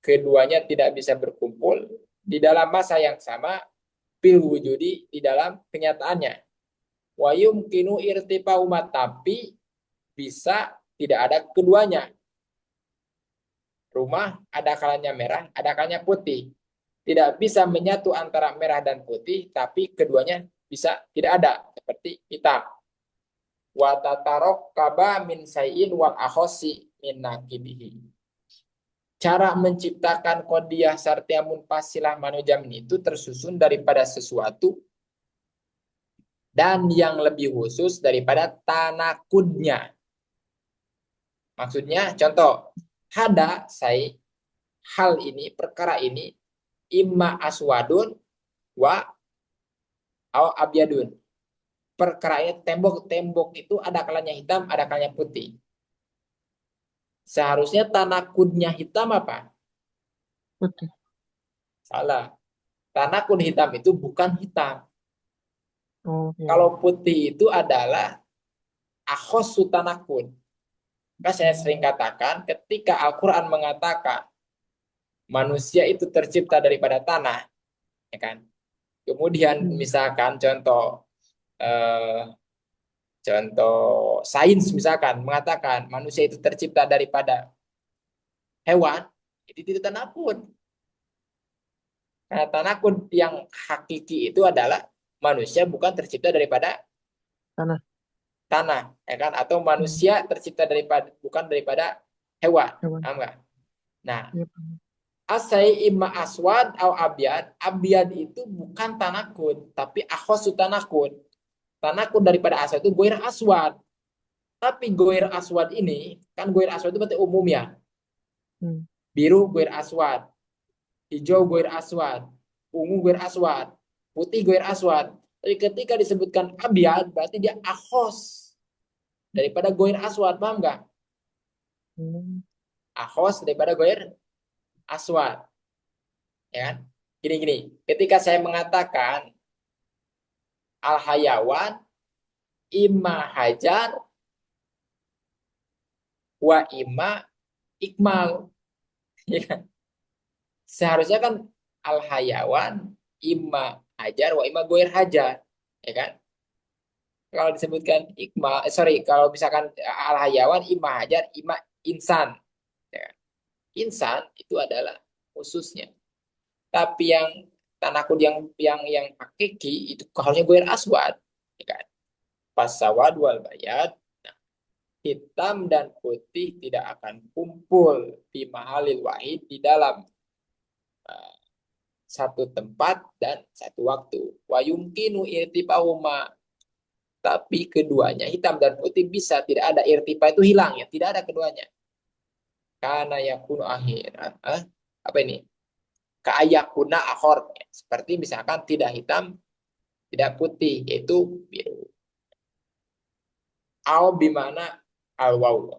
keduanya tidak bisa berkumpul di dalam masa yang sama fil wujudi di dalam kenyataannya wa yumkinu irtifa'uma tapi bisa tidak ada keduanya rumah ada kalanya merah ada kalanya putih tidak bisa menyatu antara merah dan putih tapi keduanya bisa tidak ada seperti hitam wa tatarok kaba min sayin wal akhosi min nakibihi cara menciptakan kodiah sartia munfasilah manujamin itu tersusun daripada sesuatu dan yang lebih khusus daripada tanakudnya. Maksudnya contoh, hada saya hal ini, perkara ini, imma aswadun wa au abyadun. Perkara ini tembok itu ada kalanya hitam, ada kalanya putih. Seharusnya tanakudnya hitam apa? Putih. Salah. Tanakud hitam itu bukan hitam. Oh, ya. Kalau putih itu adalah akhosu tanakud. Maka saya sering katakan ketika Al-Quran mengatakan manusia itu tercipta daripada tanah, ya kan? Kemudian misalkan eh, contoh sains misalkan mengatakan manusia itu tercipta daripada hewan, itu tidak tanakut. Karena tanakut yang hakiki itu adalah manusia bukan tercipta daripada Tanah. tanah, ya kan? Atau manusia tercipta daripada bukan daripada hewan, Hewan. paham nggak? Nah, Ya. asai imma aswad au abyad. Abyad itu bukan tanakut, tapi akhosu tanakut. Tanakut daripada aswad itu goir aswad. Tapi goir aswad ini, kan goir aswad itu berarti umum ya. Hmm. Biru goir aswad, hijau goir aswad, ungu goir aswad, putih goir aswad. Tapi ketika disebutkan abyad, berarti dia akhos daripada goir aswad, paham nggak? Hmm. Akhos daripada goir aswad. Ya kan? Gini-gini, ketika saya mengatakan al-hayawan imma hajar wa imma ikmal. Ya kan? Seharusnya kan al-hayawan imma hajar wa imma goir hajar. Ya kan? Kalau disebutkan ikmal, kalau misalkan al-hayawan imma hajar, imma insan. Ya kan? Insan itu adalah khususnya. Tapi yang tanakud yang hakiki itu harusnya goir aswad. Ya kan? Pasawad wal bayat hitam dan putih tidak akan kumpul di mahalil wahid di dalam uh, satu tempat dan satu waktu. Wa yumkinu irtifa'uma Tapi keduanya hitam dan putih bisa tidak ada irtifa itu hilang ya, tidak ada keduanya. Karena yakunu akhiran. Apa ini? Kayakuna akhor. Seperti misalkan tidak hitam, tidak putih, yaitu biru. Au bimana al waw.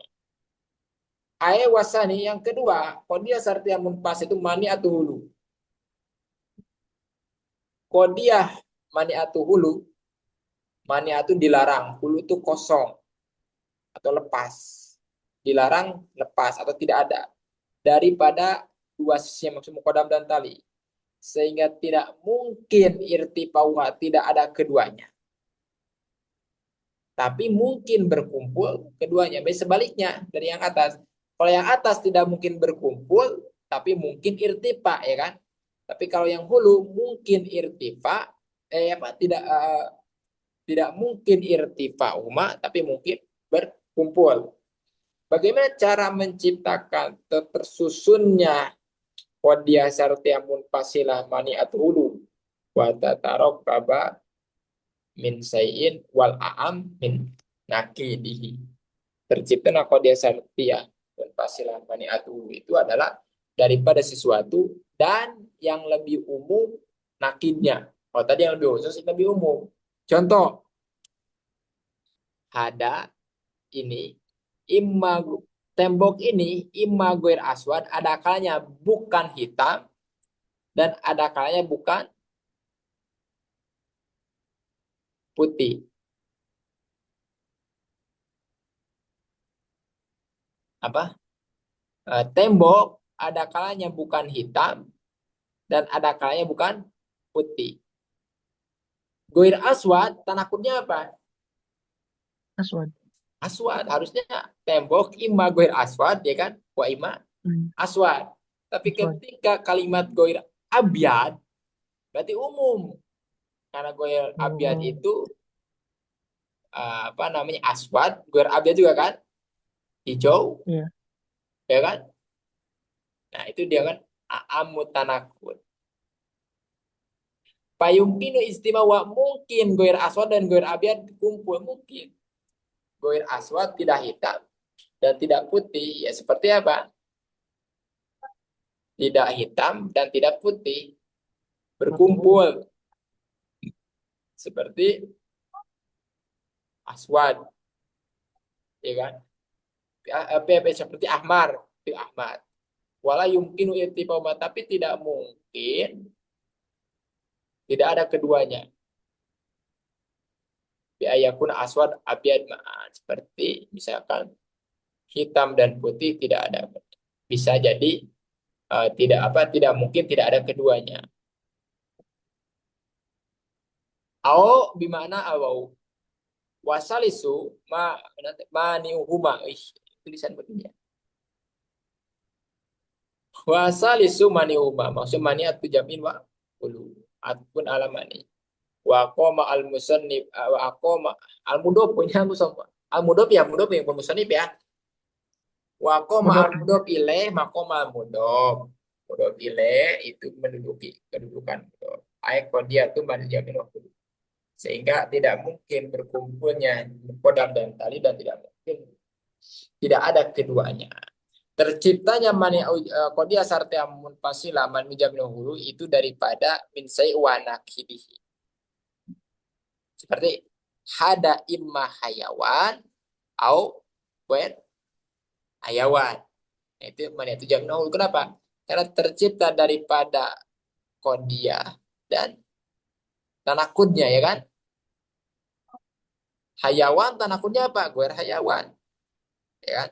Ae wasani yang kedua, kodia sartia munpas itu mani atau hulu. Kodiah mani atau hulu, mani atau dilarang, hulu itu kosong atau lepas. Dilarang lepas atau tidak ada. Daripada dua sisi yang maksud mukodam dan tali. Sehingga tidak mungkin irtifauha, tidak ada keduanya. Tapi mungkin berkumpul keduanya. Baik sebaliknya dari yang atas. Kalau yang atas tidak mungkin berkumpul, tapi mungkin irtifa, ya kan? Tapi kalau yang hulu mungkin irtifa, tidak mungkin irtifa tapi mungkin berkumpul. Bagaimana cara menciptakan tersusunnya Wadia sartiamun pasilah mani athulu wa tatarok kaba min sayin wal aam min nakidihi. Tercipta nakodia sartia dan pasilah mani athulu itu adalah daripada sesuatu dan yang lebih umum nakidnya. Oh tadi yang lebih khusus lebih umum. Contoh, ada ini imma tembok ini imma goir aswad ada kalanya bukan hitam dan ada kalanya bukan putih. Apa? Tembok ada kalanya bukan hitam dan ada kalanya bukan putih. Goir aswad, tanah kutnya apa? Aswad. Aswad. Harusnya tembok ima goir aswad, ya kan? Wa ima aswad. Tapi Aswad. ketika kalimat goir abyad, berarti umum. Karena goir abyad Oh, itu apa namanya aswad, goir abyad juga kan? Hijau, iya. ya kan? Nah itu dia kan aamut tanakut. Payungkinu istimewa mungkin goir aswad dan goir abyad kumpul mungkin. Goir aswad tidak hitam dan tidak putih. Ya seperti apa? Tidak hitam dan tidak putih. Berkumpul. Seperti aswad. Ya kan? Seperti ahmar. Itu ahmar. Wala yumkinu irtifahuma. Tapi tidak mungkin. Tidak ada keduanya. Biayakun aswad abyad ma'an. Seperti misalkan hitam dan putih tidak ada. Bisa jadi tidak mungkin tidak ada keduanya. Au bimana awau wasalisu maniuhuma. Tulisan begini ya. Wasalisu maniuhuma. Maksud mani atau jamin wa ulu. Atpun alamani. Wa qoma al musannif wa aqoma al mudhof punya musannif. Al mudhof ya mudhof yang musannif ya. Wa qoma Mudop. al mudhof ilaih maqoma al mudhof. Mudhof ilaih itu menduduki kedudukan mudhof. Ayat qadiyah itu mani jamin wa ulu. Sehingga tidak mungkin berkumpulnya kodam dan tali dan tidak mungkin tidak ada keduanya. Terciptanya mani kodia sarta munfasila man mijamin hulu itu daripada min wa nakidihi. Seperti hada imma hayawan au wen hayawan. Itu mani itu jamin hulu. Kenapa? Karena tercipta daripada kodia dan tanakudnya, ya kan? Hayawan tanakudnya apa? Guer hayawan, ya kan?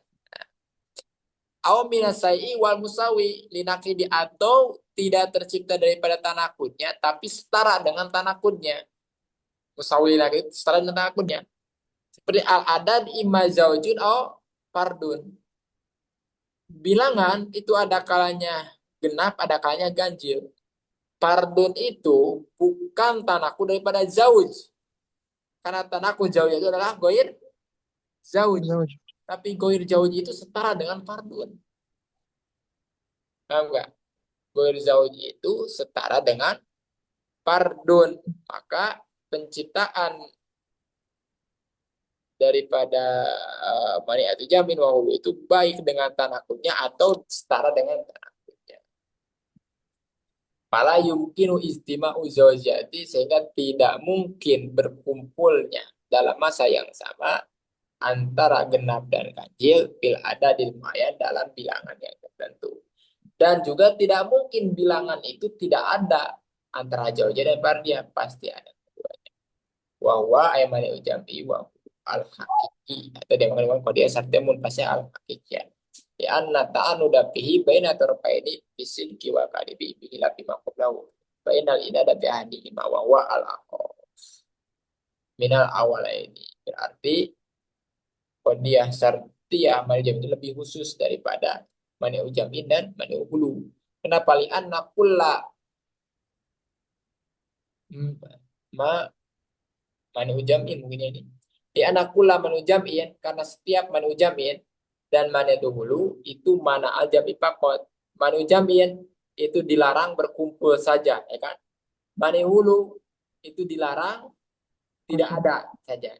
Au minasai wal musawi linakidi atau tidak tercipta daripada tanakutnya tapi setara dengan tanakutnya. Musawi lagi setara dengan tanakutnya. Seperti al adad imma zaujun au fardun. Bilangan itu ada kalanya genap, ada kalanya ganjil. Fardun itu bukan tanakut daripada zauj. Karena tanakut zauj itu adalah goir zauj. Zauj. Tapi goir zauj itu setara dengan fardun. Paham nggak? Goir zauj itu setara dengan fardun. Maka penciptaan daripada mani atau jamin wahulu itu baik dengan tanakutnya atau setara dengan tanakutnya. Fala yumkinu istima'u zawjati sehingga tidak mungkin berkumpulnya dalam masa yang sama antara genap dan ganjil bil ada di lumayan dalam bilangan yang tertentu. Dan juga tidak mungkin bilangan itu tidak ada antara jauhnya dan pardia pasti ada keduanya. Wahwa ayamani ujam'i wa al hakiki atau dia mengatakan kalau dia sartemun pasti al hakiki. Ya anna ta'anuda bihi baina tarfaini bisin kiwa kalibi bihi labi maqablahu. Bainal inada bi ahdihi ma wa al aqos. Minal awal ini berarti Qadiyah Sartiyah mani jam itu lebih khusus daripada mani ujamin dan mani hulu. Kenapa li'anna kulla ma mani ujamin mungkin ini. Li'anna kulla mani ujamin karena setiap mani ujamin dan mani hulu itu mana ajabi pakot. Mani ujamin itu dilarang berkumpul saja, ya kan? Mani hulu itu dilarang tidak ada saja.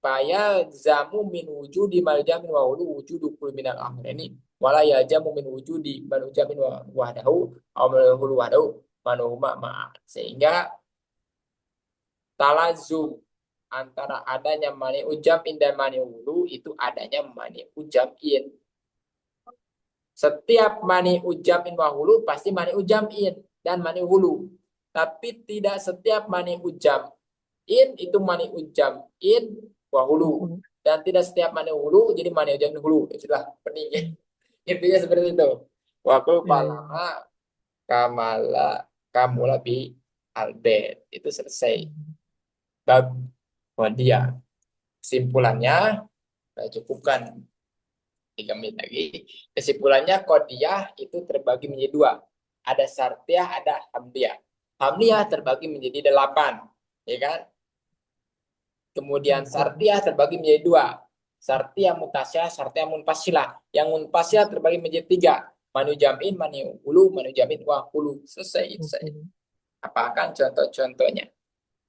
Faya zamu min wujudi maljamin wa hulu wujudu kul minal amrani wala yajamu min wujudi maljamin wa wahdahu aw hulu wahdahu manuhuma ma'a sehingga talazum antara adanya mani ujamin dan mani hulu itu adanya mani ujamin. Setiap mani ujamin wa hulu pasti mani ujamin dan mani hulu, tapi tidak setiap mani ujamin itu mani ujamin wa hulu, dan tidak setiap mani hulu jadi mani ujamin hulu. Itulah pentingnya. Intinya seperti itu. Waktu Ya, ya. palama kamala kamula bi albet itu selesai bab dia. Kesimpulannya saya cukupkan 3 menit lagi. Kesimpulannya kodiah itu terbagi menjadi dua. Ada sartiah, ada hamdiah. Hamdiah terbagi menjadi 8, ya kan? Kemudian sartiah terbagi menjadi dua. Sartiah mutasyah, sartiah munfasilah. Yang munfasilah terbagi menjadi 3. Manu jamin, manu hulu, manu jamin wa hulu. Selesai itu saja. Apakah contoh-contohnya?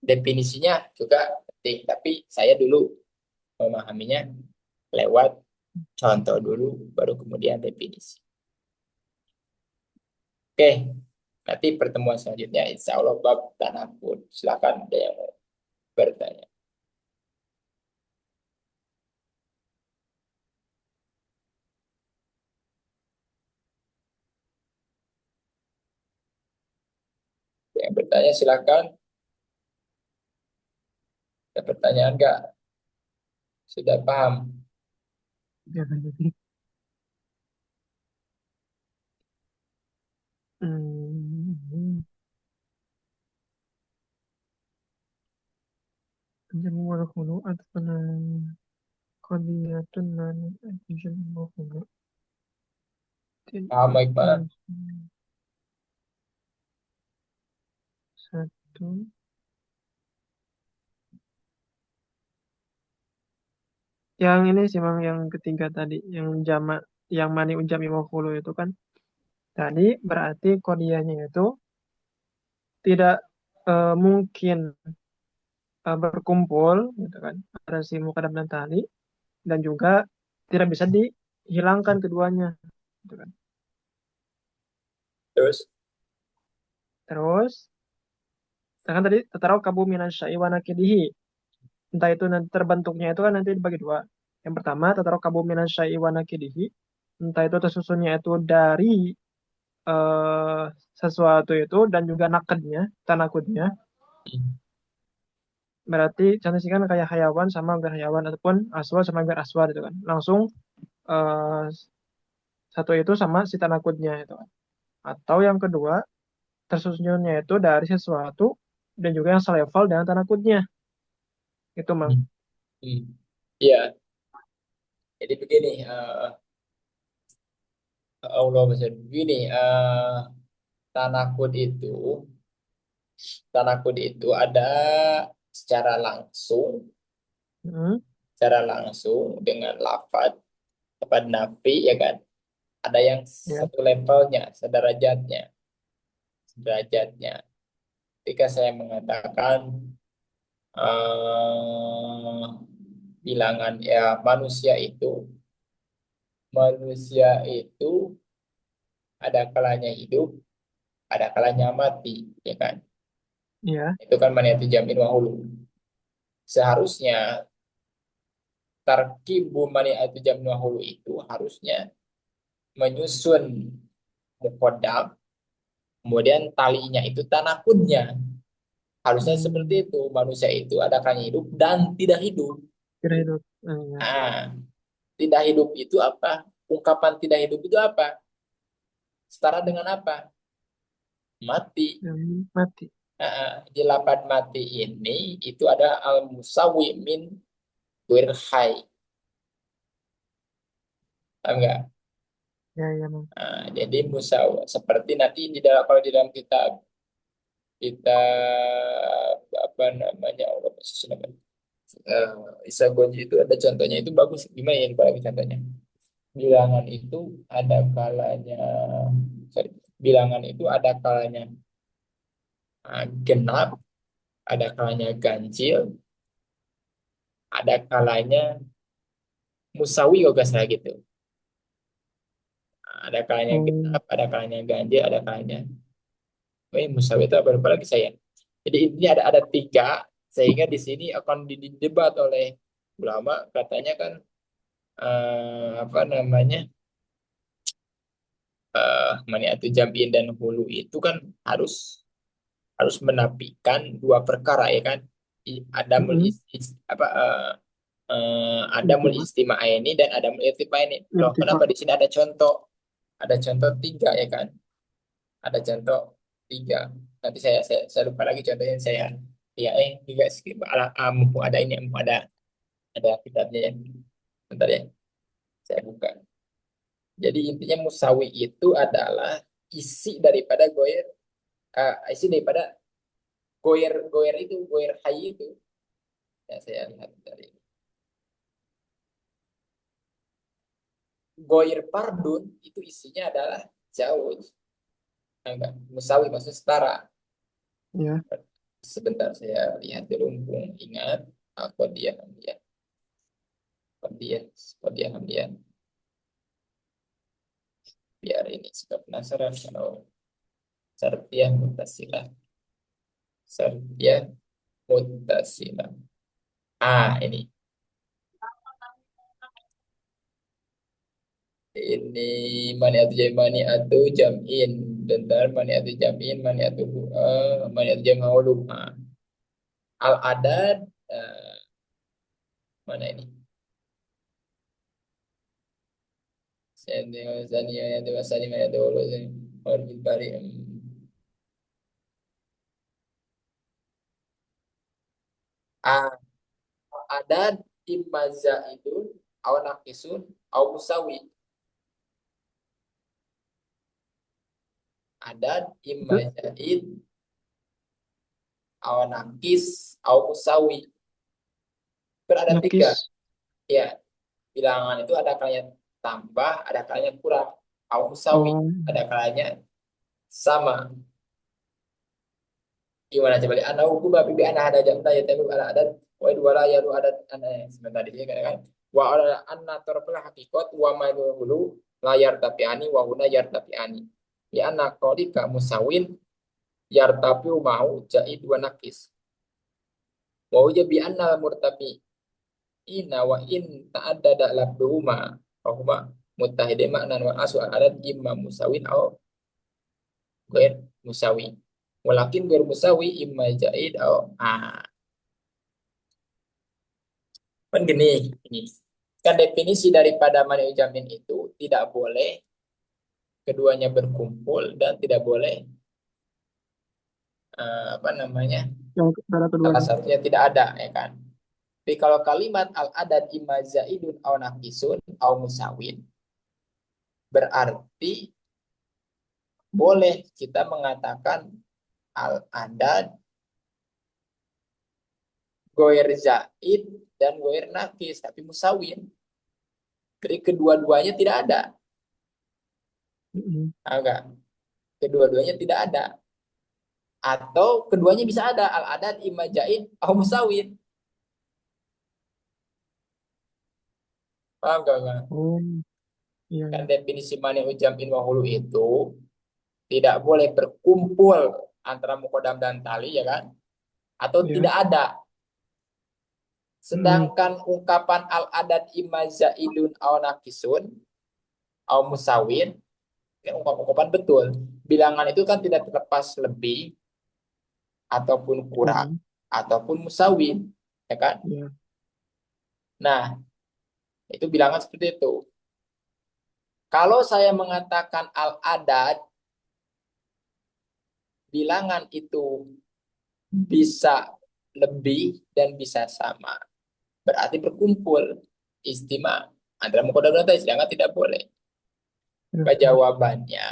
Definisinya juga penting. Tapi saya dulu memahaminya lewat contoh dulu, baru kemudian definisi. Oke, nanti pertemuan selanjutnya insya Allah bab tanakud. Silakan ada yang mau bertanya. Yang bertanya silakan. Ada pertanyaan nggak? Sudah paham? Ya, jadi, hmm, jamu wal hulu atfana qadiyatun lan jamu hulu til Paham itu Iqbal? satu. Yang ini sih Bang, yang ketiga tadi, yang jamak, yang mani ujam imahulu itu kan tadi berarti kodianya itu tidak mungkin berkumpul gitu kan, ada si mukadam dan tali, dan juga tidak bisa dihilangkan keduanya gitu kan. Terus? Terus kan tadi tatarau kabu minan syai wa nakidihi, entah itu nanti terbentuknya itu kan nanti dibagi dua. Yang pertama tatarau kabu minan syai wa nakidihi, entah itu tersusunnya itu dari eh, sesuatu itu dan juga nakednya, tanakudnya. Berarti contohnya sih kan kayak hayawan sama gar hayawan ataupun aswad sama gar aswad itu kan. Langsung eh, satu itu sama si tanakudnya itu kan. Atau yang kedua tersusunnya itu dari sesuatu dan juga yang selevel dengan tanakudnya. Itu Mang. Iya, jadi begini, Allah besar begini, tanakud itu, tanakud itu ada secara langsung, Hmm, dengan lafaz, lafaz nafi, ya kan? Ada yang ya. satu levelnya, sederajatnya, sederajatnya. Ketika saya mengatakan, eh, bilangan ya manusia itu ada kalanya hidup, ada kalanya mati, ya kan? Ya. Itu kan maniatu jamin wahulu. Seharusnya tarkibu maniatu jamin wahulu itu harusnya menyusun mukodam, kemudian talinya itu tanakunnya. Harusnya seperti Hmm, itu. Manusia itu ada kalanya hidup dan tidak hidup. kira hidup. Ya. Ah, tidak hidup itu apa? Ungkapan tidak hidup itu apa? Setara dengan apa? Mati. Mati. Di lapan mati ini itu ada al-musawi min guir hai. Paham nggak? Ya, ya, Bang. Jadi musawa seperti nanti di dalam kalau di dalam kitab kita apa namanya Allah Isagoji itu ada contohnya itu bagus. Gimana ya bagi contohnya? Bilangan itu ada kalanya sorry, bilangan itu ada kalanya genap, ada kalanya ganjil, ada kalanya musawi kalau nggak salah gitu. Ada kalanya Oh, genap, ada kalanya ganjil, ada kalanya musawi itu apa lupa lagi saya. Jadi intinya ada tiga sehingga di sini akan didebat oleh ulama katanya kan apa namanya maniatu jam'in dan hulu itu kan harus harus menafikan dua perkara ya kan. Adamul apa adamul Intimat. istimaini dan adamul irtifaini. Loh, kenapa Irtifak. di sini ada contoh? Ada contoh tiga ya kan? Ada contoh tiga. Nanti saya lupa lagi contohnya saya. Ya, juga skip. Mumpung ada ini, mumpung ada kitabnya ya. Bentar ya, saya buka. Jadi intinya musawi itu adalah isi daripada goyer, isi daripada goyer itu, goyer hai itu. Ya, saya lihat dari goyer pardun itu isinya adalah jauh. Enggak, musawi maksudnya setara. Ya. Sebentar saya lihat dulu, mumpung ingat. Dia, dia, dia, dia, dia. Biar ini suka penasaran kalau Sartiah Muttasilah. Sartiah Muttasilah. Ini. Ini maniatu jam'in. Bentar, maniatu jam haulum. Al-adad. Mana ini? Zani, maniatu wasani, maniatu ulu. Orbit bari. Al-adad imma zaidun, aw naqisun, aw musawi. Adad imma Itu zaid, aw naqis, aw musawi. Berada tiga. nakis. Ya, bilangan itu ada kalanya tambah, ada kalanya kurang. Aw musawi, Oh, ada kalanya sama. Gimana coba lihat? Anak hukum babi anak ada janda ya tapi ala adat wa dua la ya adat anak sebentar di sini kan. Wa ala anna tarful haqiqat wa ma hulu layar tapi ani wa huna yar tapi ani. Ya anak qalika musawin yar tapi mau jaid wa nakis. Wa uja bi anna murtafi ina wa in ta'addada labduhuma fa huma muttahide maknan wa asu adat imma musawin au ghair musawi. Walakin ghair musawi imma jaid au kan gini. Kan definisi daripada mani jamin itu tidak boleh keduanya berkumpul dan tidak boleh apa namanya yang antara salah keduanya. satunya tidak ada ya kan. Tapi kalau kalimat al adad imma zaidun au naqisun au musawin berarti boleh kita mengatakan al adad goer zaid dan goer nakis tapi musawin. Jadi kedua-duanya tidak ada. Mm-mm. Enggak, kedua-duanya tidak ada. Atau keduanya bisa ada al adad imma jaid au musawin. Paham gak, Bang? Oh, iya, Kan iya. definisi mani ujam'in wa hulu itu tidak boleh berkumpul antara mukodam dan tali, ya kan? Atau Iya. tidak ada. Hmm, Sedangkan ungkapan al-adad imma zaidun aw naqisun aw musawin, kan ungkapan betul. Bilangan itu kan tidak terlepas lebih ataupun kurang kurang. ataupun musawin, ya kan? Iya. Nah, itu bilangan seperti itu. Kalau saya mengatakan al-adad, bilangan itu bisa lebih dan bisa sama. Berarti berkumpul. Istima. Antara mukodam dan tadi, sedangkan tidak boleh. Iya. Maka jawabannya,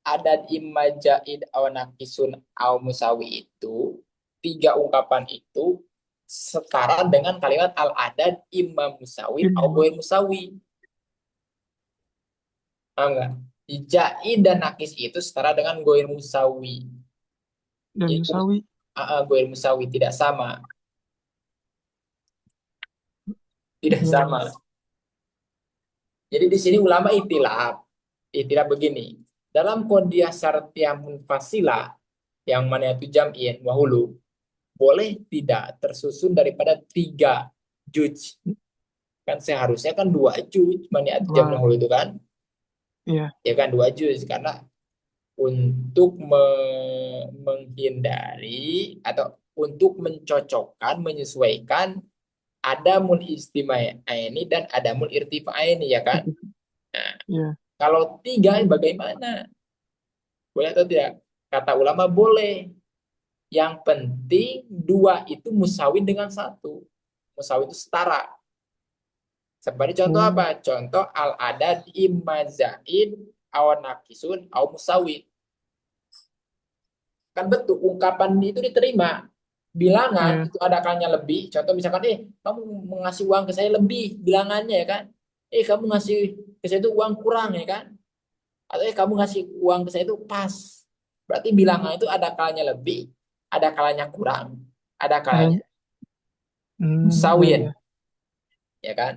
adad imma jaid aw naqisun aw musawi itu, tiga ungkapan itu setara dengan kalimat al-adad imma musawin aw Iya. ghair musawi. Paham nggak? Jaid dan nakis itu setara dengan goir musawi. Dan Jadi Musawi. goir musawi tidak sama, tidak Iya, iya. sama. Jadi di sini ulama itilaf. Itilaf begini. Dalam qadhiyah syartiyah munfasilah yang mana itu jam'in wahulu, boleh tidak tersusun daripada tiga juj. Kan seharusnya kan dua juj mana itu jam'in Dua. wahulu itu kan. Iya. Ya kan dua juj karena untuk menghindari atau untuk mencocokkan, menyesuaikan adamul istimewa ini dan adamul irtifa ini, ya kan? Itu. Nah, Iya. kalau tiga bagaimana? Boleh atau tidak? Kata ulama boleh. Yang penting dua itu musawi dengan satu. Musawi itu setara. Seperti contoh Oh, apa? Contoh al-adad imma zaid awan nakisun aw musawi. Kan betul ungkapan itu diterima. Bilangan iya. itu ada kalanya lebih. Contoh misalkan, kamu mengasih uang ke saya lebih bilangannya, ya kan? Kamu ngasih ke saya itu uang kurang, ya kan? Atau kamu ngasih uang ke saya itu pas. Berarti bilangan itu ada kalanya lebih, ada kalanya kurang, ada kalanya Ada. Iya, musawin, iya. ya kan?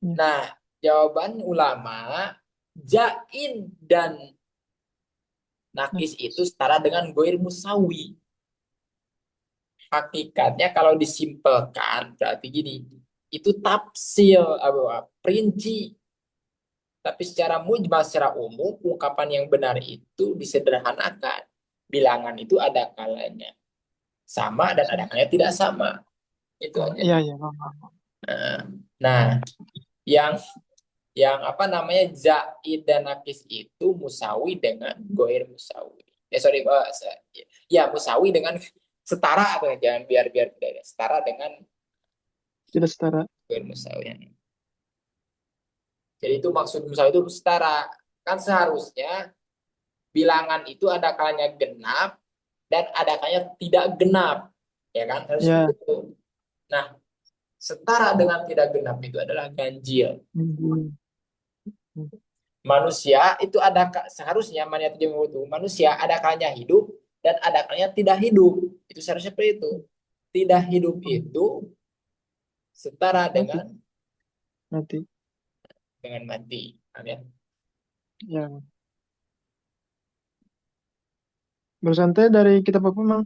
Iya. Nah, jawaban ulama, jain dan nakis itu Nakis. setara dengan goir musawi. Hakikatnya kalau disimpelkan berarti gini, itu tafsil apa, perinci. Tapi secara mujmal, secara umum, ungkapan yang benar itu disederhanakan. Bilangan itu ada kalanya sama dan ada kalanya tidak sama. Itu Sama. aja. Iya, iya. Paham, paham. Nah, nah, yang apa namanya zaid dan nakis itu musawi dengan goir musawi. Sorry, ya musawi dengan setara, atau jangan biar biar beda, setara dengan Tidak setara. goir musawi. Jadi itu maksud musawi itu setara. Kan seharusnya bilangan itu ada kalanya genap dan ada kalanya tidak genap, ya kan? Harus seperti Iya. itu. Nah, setara dengan tidak genap itu adalah ganjil. Hmm. Manusia itu ada seharusnya maniat itu manusia ada kalanya hidup dan ada kalanya tidak hidup. Itu seharusnya seperti itu. Tidak hidup Hmm. itu setara Mati. Mati. dengan mati. Paham ya? Ya. Barusan teh dari kitab apa, Mang?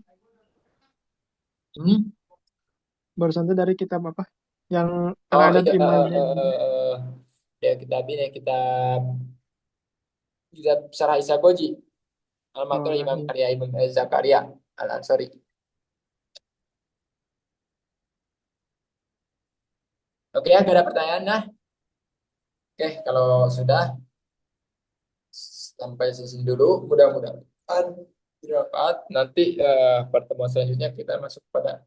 Hmm? Barusan teh dari kitab apa? Yang Oh, al-adad itu imajin. ya kitab ini kitab kitab Syarah Isagoji Oh, Al-Maktul nah, Imam iya. Karya Imam Zakaria Al-Ansari. Oke ya, gak ada pertanyaan nah. Oke, kalau sudah sampai sisi dulu, mudah-mudahan bermanfaat. Nanti pertemuan selanjutnya kita masuk pada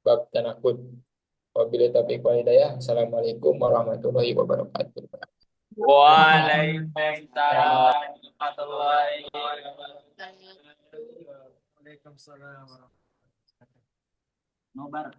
bab tanakud. Wabillahi taufiq wal hidayah. Assalamualaikum warahmatullahi wabarakatuh. Waalaikumsalam. Waalaikumsalam warahmatullahi wabarakatuh. Waalaikumsalam. Nobar.